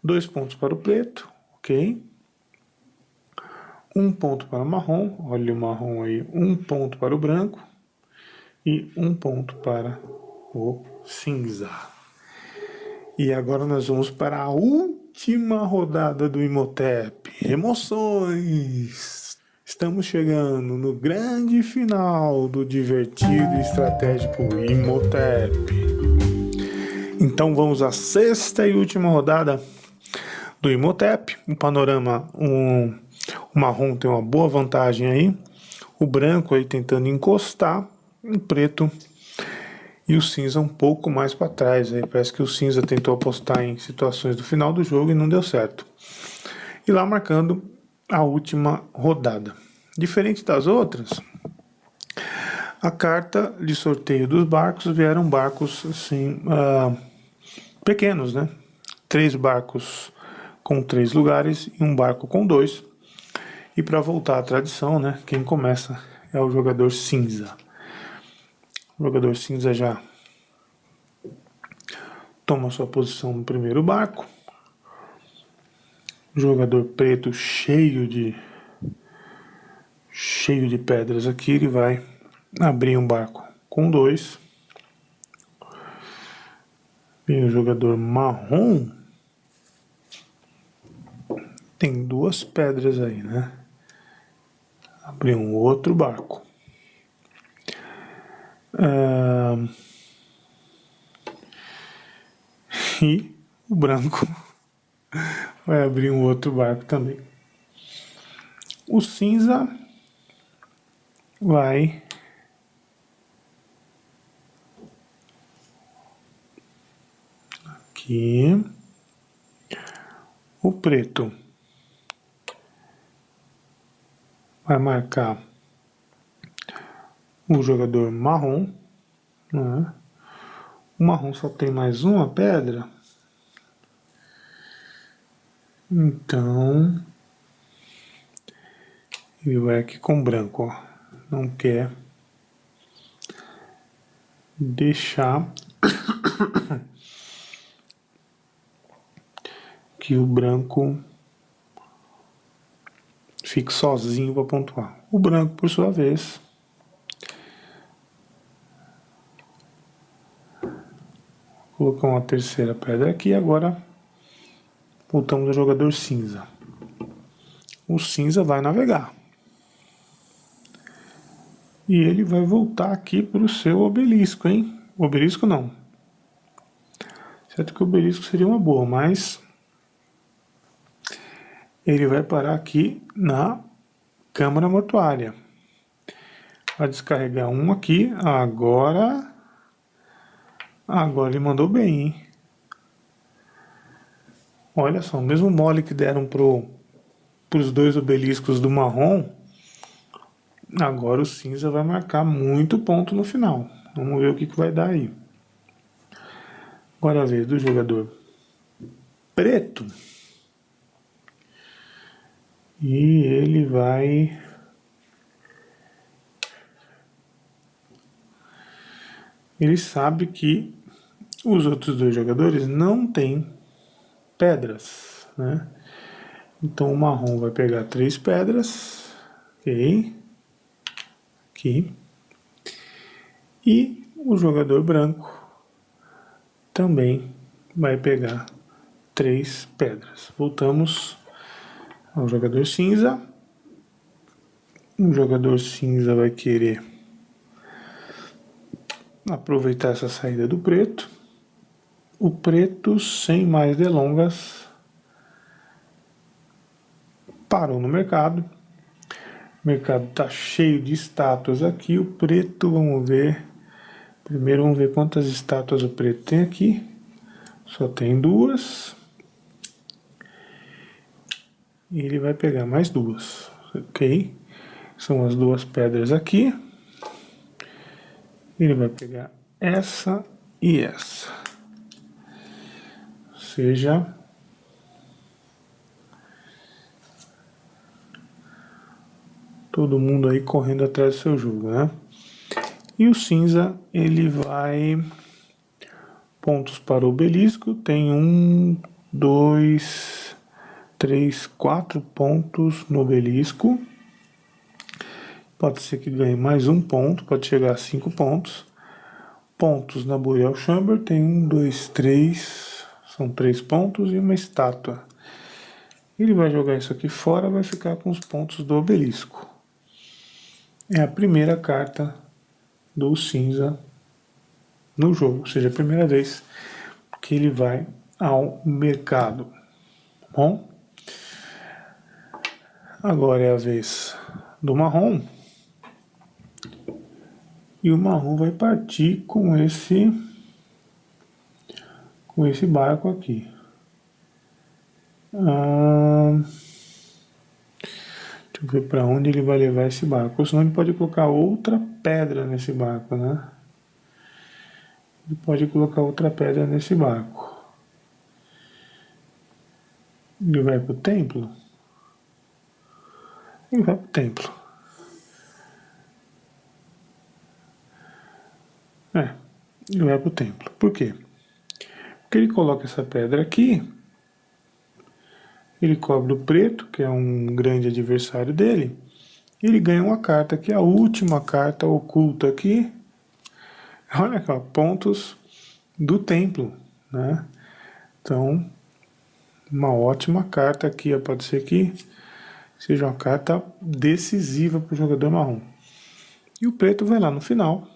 2 pontos para o preto, ok? 1 ponto para o marrom, olha o marrom aí. 1 ponto para o branco e 1 ponto para o cinza. E agora nós vamos para a última rodada do Imhotep. Emoções! Estamos chegando no grande final do divertido e estratégico Imhotep. Então vamos à sexta e última rodada do Imhotep. O panorama, o marrom tem uma boa vantagem aí. O branco aí tentando encostar. O preto e o cinza um pouco mais para trás. Aí parece que o cinza tentou apostar em situações do final do jogo e não deu certo. E lá marcando a última rodada. Diferente das outras, a carta de sorteio dos barcos vieram barcos assim, pequenos, né? 3 barcos com 3 lugares e um barco com 2. E para voltar à tradição, né, quem começa é o jogador cinza. O jogador cinza já toma sua posição no primeiro barco. O jogador preto cheio de pedras aqui, ele vai abrir um barco com 2. Vem o jogador marrom. Tem 2 pedras aí, né? Abrir um outro barco. E o branco vai abrir um outro barco também. O cinza vai aqui. O preto vai marcar o jogador marrom, né? O marrom só tem mais uma pedra, então ele vai aqui com branco, ó. Não quer deixar que o branco fique sozinho para pontuar. O branco, por sua vez, colocar uma terceira pedra aqui. Agora voltamos ao jogador cinza. O cinza vai navegar. E ele vai voltar aqui para o seu obelisco, hein? Obelisco não. Certo que o obelisco seria uma boa, mas ele vai parar aqui na câmara mortuária. Vai descarregar um aqui. Agora ele mandou bem, hein? Olha só, o mesmo mole que deram pros 2 obeliscos do marrom, agora o cinza vai marcar muito ponto no final. Vamos ver o que vai dar aí. Agora a vez do jogador preto. E ele vai... Ele sabe que os outros 2 jogadores não têm pedras, né? Então o marrom vai pegar 3 pedras, ok? Aqui. E o jogador branco também vai pegar 3 pedras. Voltamos ao jogador cinza. O jogador cinza vai querer aproveitar essa saída do preto. O preto, sem mais delongas, parou no mercado. O mercado está cheio de estátuas aqui. O preto, vamos ver. Primeiro vamos ver quantas estátuas o preto tem aqui. Só tem 2. E ele vai pegar mais 2. Ok? São as 2 pedras aqui. Ele vai pegar essa e essa. Ou seja, todo mundo aí correndo atrás do seu jogo, né? E o cinza, ele vai... Pontos para o obelisco. Tem 1, 2, 3, 4 pontos no obelisco. Pode ser que ganhe mais 1 ponto, pode chegar a 5 pontos. Pontos na Burial Chamber, tem 1, 2, 3, são 3 pontos e uma estátua. Ele vai jogar isso aqui fora, vai ficar com os pontos do obelisco. É a primeira carta do cinza no jogo, ou seja, a primeira vez que ele vai ao mercado. Bom, agora é a vez do marrom. E o marrom vai partir com esse barco aqui. Deixa eu ver para onde ele vai levar esse barco. Ou senão ele pode colocar outra pedra nesse barco, né? Ele pode colocar outra pedra nesse barco. Ele vai pro templo? Ele vai para o templo. Ele vai para o templo. Por quê? Porque ele coloca essa pedra aqui, ele cobre o preto, que é um grande adversário dele, e ele ganha uma carta, que é a última carta oculta aqui. Olha aqui, ó, pontos do templo, né? Então, uma ótima carta aqui, ó, pode ser que seja uma carta decisiva para o jogador marrom. E o preto vai lá no final,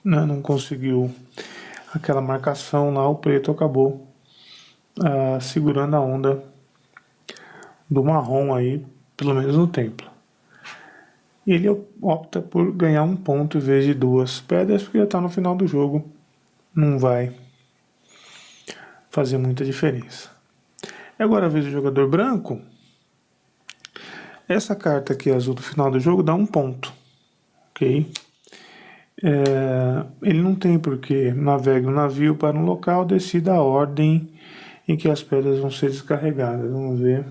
né? Não conseguiu aquela marcação lá, o preto acabou segurando a onda do marrom aí, pelo menos no templo. E ele opta por ganhar um ponto em vez de 2 pedras, porque já está no final do jogo, não vai fazer muita diferença. Agora a vez do jogador branco, essa carta aqui azul do final do jogo dá 1 ponto, ok? Ele não tem porque navegue o navio para um local, decida a ordem em que as pedras vão ser descarregadas. Vamos ver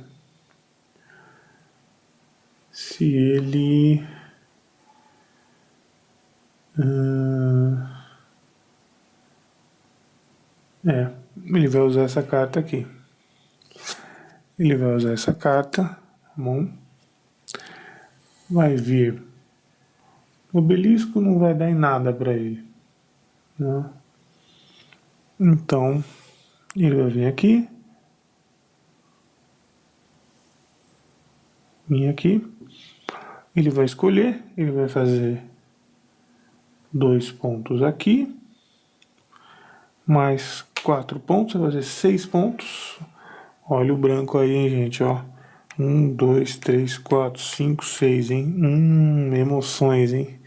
se ele... ele vai usar essa carta aqui. Ele vai usar essa carta, tá bom? Vai vir. O obelisco não vai dar em nada para ele, né? Então, ele vai vir aqui. Vir aqui. Ele vai escolher, ele vai fazer 2 pontos aqui. Mais 4 pontos, vai fazer 6 pontos. Olha o branco aí, hein, gente, ó. 1, 2, 3, 4, 5, 6, hein? Emoções, hein?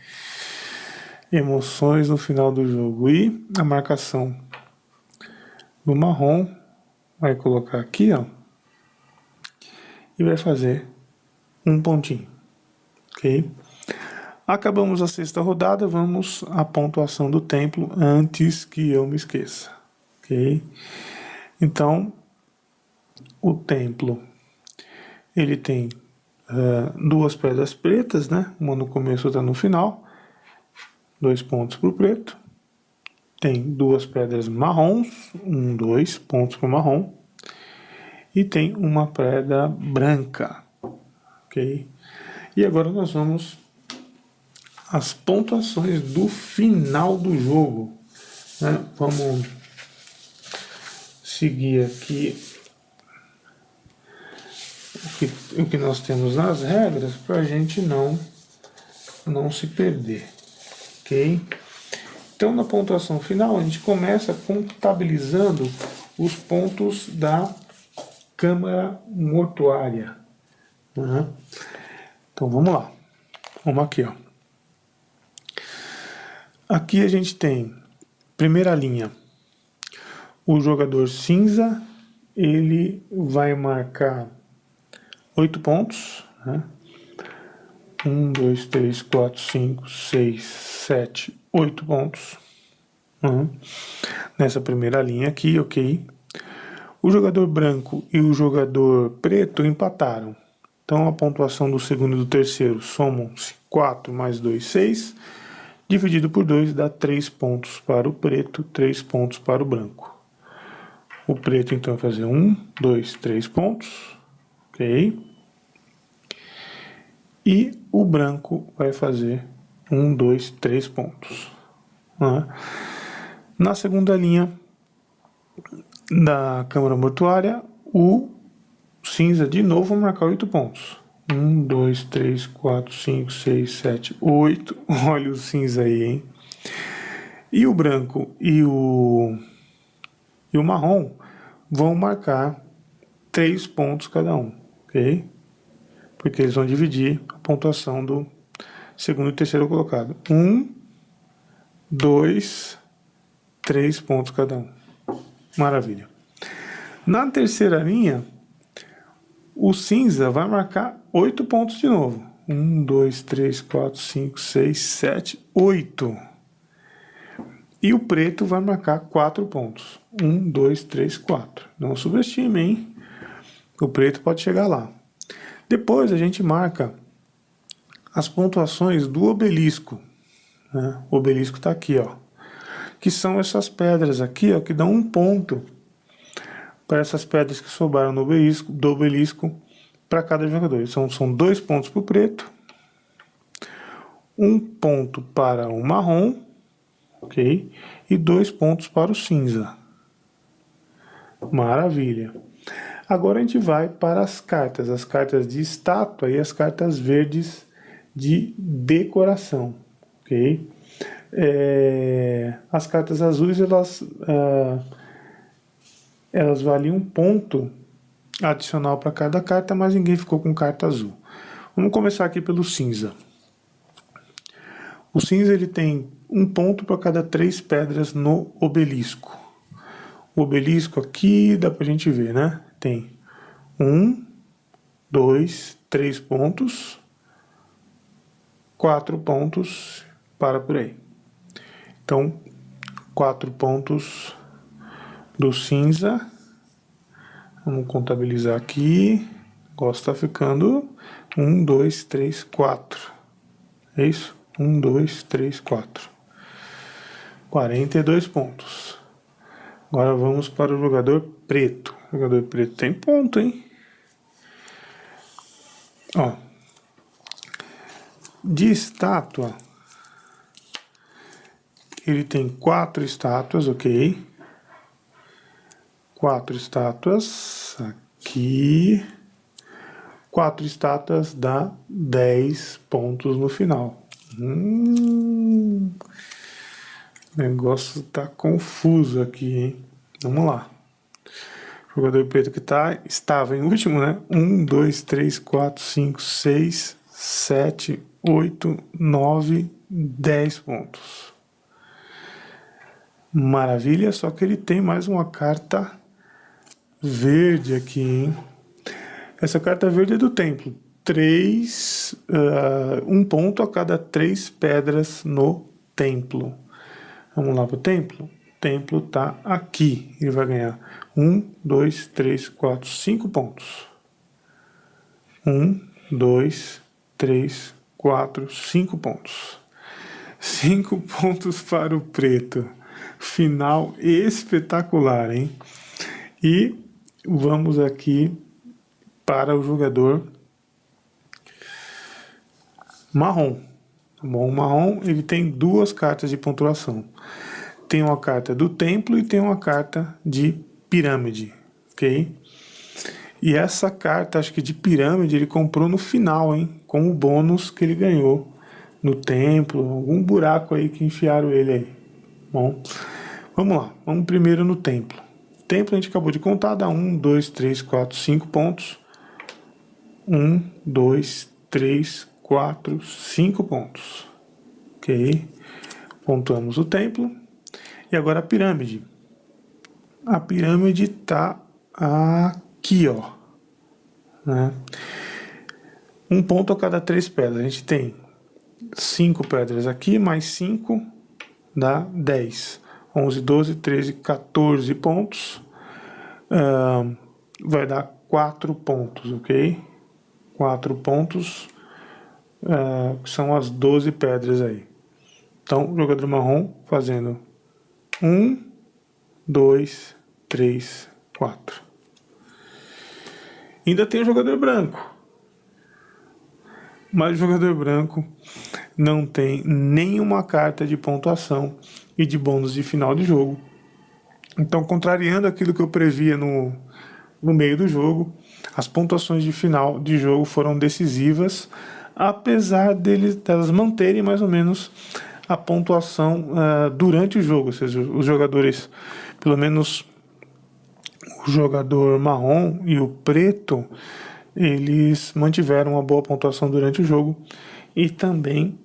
Emoções no final do jogo. E a marcação do marrom vai colocar aqui, ó. E vai fazer 1 pontinho, ok? Acabamos a 6ª rodada, vamos à pontuação do templo antes que eu me esqueça, ok? Então, o templo, ele tem 2 pedras pretas, né? Uma no começo, outra no final. 2 pontos para o preto. Tem 2 pedras marrons, 2 pontos para o marrom. E tem uma pedra branca, ok? E agora nós vamos às pontuações do final do jogo, né? Vamos seguir aqui o que nós temos nas regras para a gente não se perder, ok? Então, na pontuação final, a gente começa contabilizando os pontos da Câmara Mortuária, né? Então, vamos lá. Vamos aqui, ó. Aqui a gente tem, primeira linha, o jogador cinza, ele vai marcar 8 pontos, né? 1, 2, 3, 4, 5, 6, 7, 8 pontos. Nessa primeira linha aqui, ok? O jogador branco e o jogador preto empataram. Então a pontuação do segundo e do terceiro somam-se 4 mais 2, 6. Dividido por 2 dá 3 pontos para o preto, 3 pontos para o branco. O preto então vai fazer 1, 2, 3 pontos, ok? E o branco vai fazer 1, 2, 3 pontos. Na segunda linha da Câmara Mortuária, o cinza de novo vai marcar 8 pontos. 1, 2, 3, 4, 5, 6, 7, 8. Olha o cinza aí, hein? E o branco e o marrom vão marcar 3 pontos cada um, ok? Porque eles vão dividir a pontuação do segundo e terceiro colocado. 1, 2, 3 pontos cada um. Maravilha. Na terceira linha, o cinza vai marcar 8 pontos de novo. 1, 2, 3, 4, 5, 6, 7, 8. E o preto vai marcar 4 pontos. 1, 2, 3, 4. Não subestime, hein? O preto pode chegar lá. Depois a gente marca as pontuações do obelisco, né? O obelisco está aqui, ó, que são essas pedras aqui, ó, que dão 1 ponto para essas pedras que sobraram no obelisco, do obelisco para cada jogador. Então são 2 pontos para o preto, 1 ponto para o marrom, ok? E 2 pontos para o cinza. Maravilha. Agora a gente vai para as cartas de estátua e as cartas verdes de decoração, ok? As cartas azuis, elas valem 1 ponto adicional para cada carta, mas ninguém ficou com carta azul. Vamos começar aqui pelo cinza. O cinza ele tem 1 ponto para cada 3 pedras no obelisco. O obelisco aqui dá pra gente ver, né? Tem 1, 2, 3 pontos, 4 pontos, para por aí. Então, 4 pontos do cinza. Vamos contabilizar aqui. O negócio está ficando 1, 2, 3, 4. É isso? 1, 2, 3, 4. 42 pontos. Agora vamos para o jogador preto. O jogador preto tem ponto, hein? Ó. De estátua, ele tem 4 estátuas, ok? 4 estátuas aqui. 4 estátuas dá 10 pontos no final. O negócio tá confuso aqui, hein? Vamos lá. O jogador preto que estava em último, né? 1, 2, 3, 4, 5, 6, 7, 8, 9, 10 pontos. Maravilha, só que ele tem mais uma carta verde aqui, hein? Essa carta verde é do templo. 1 ponto a cada 3 pedras no templo. Vamos lá para o templo? O templo está aqui. Ele vai ganhar 1, 2, 3, 4, 5 pontos. 1, 2, 3, 4, 5 pontos. 5 pontos para o preto. Final espetacular, hein? E vamos aqui para o jogador marrom. Bom, o marrom ele tem 2 cartas de pontuação. Tem uma carta do templo e tem uma carta de pirâmide, ok? E essa carta, acho que de pirâmide, ele comprou no final, hein? Com o bônus que ele ganhou no templo, algum buraco aí que enfiaram ele aí. Bom, vamos lá, vamos primeiro no templo. O templo a gente acabou de contar, dá 1, 2, 3, 4, 5 pontos. 1, 2, 3, 4, 5 pontos. Ok? Pontuamos o templo. E agora a pirâmide. A pirâmide está aqui, ó. Né? 1 ponto a cada 3 pedras. A gente tem 5 pedras aqui, mais 5 dá 10. 11, 12, 13, 14 pontos. Vai dar 4 pontos, ok? 4 pontos, que são as 12 pedras aí. Então, o jogador marrom fazendo 1, 2, 3, 4. Ainda tem o jogador branco. Mas o jogador branco não tem nenhuma carta de pontuação e de bônus de final de jogo. Então, contrariando aquilo que eu previa no meio do jogo, as pontuações de final de jogo foram decisivas, apesar delas manterem mais ou menos a pontuação durante o jogo. Ou seja, os jogadores, pelo menos o jogador marrom e o preto, eles mantiveram uma boa pontuação durante o jogo e também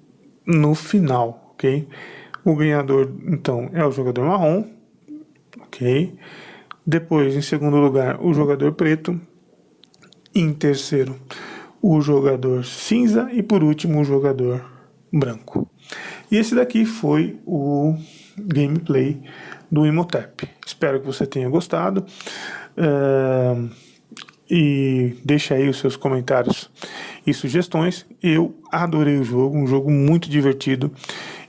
no final, ok? O ganhador, então, é o jogador marrom, ok? Depois, em segundo lugar, o jogador preto. Em terceiro, o jogador cinza. E por último, o jogador branco. E esse daqui foi o gameplay do Imhotep. Espero que você tenha gostado. e deixa aí os seus comentários e sugestões. Eu adorei o jogo, um jogo muito divertido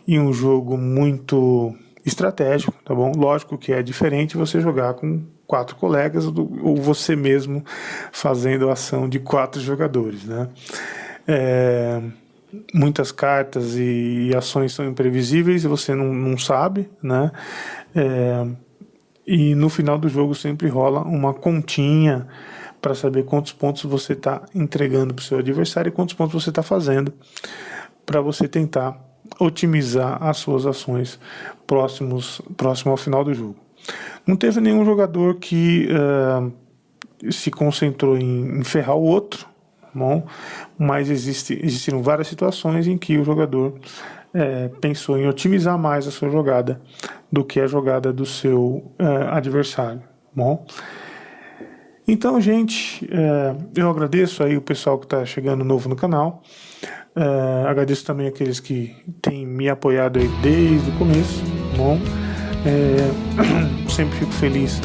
e um jogo muito estratégico, tá bom? Lógico que é diferente você jogar com 4 colegas ou você mesmo fazendo a ação de 4 jogadores, né? Muitas cartas e ações são imprevisíveis e você não sabe, né? E no final do jogo sempre rola uma continha para saber quantos pontos você está entregando para o seu adversário e quantos pontos você está fazendo para você tentar otimizar as suas ações próximo ao final do jogo. Não teve nenhum jogador que se concentrou em ferrar o outro, bom, mas existiram várias situações em que o jogador pensou em otimizar mais a sua jogada do que a jogada do seu adversário, bom. Então, gente, eu agradeço aí o pessoal que está chegando novo no canal, agradeço também aqueles que têm me apoiado aí desde o começo, bom. Sempre fico feliz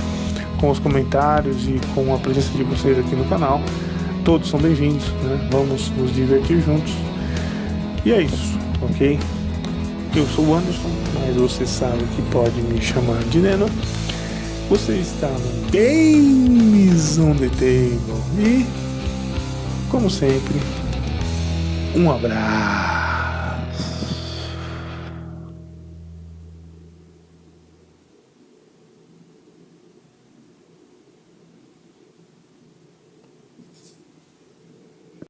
com os comentários e com a presença de vocês aqui no canal. Todos são bem-vindos, né? Vamos nos divertir juntos. E é isso, ok? Eu sou o Anderson, mas você sabe que pode me chamar de Neno. Você está no Games on the Table. E, como sempre, um abraço.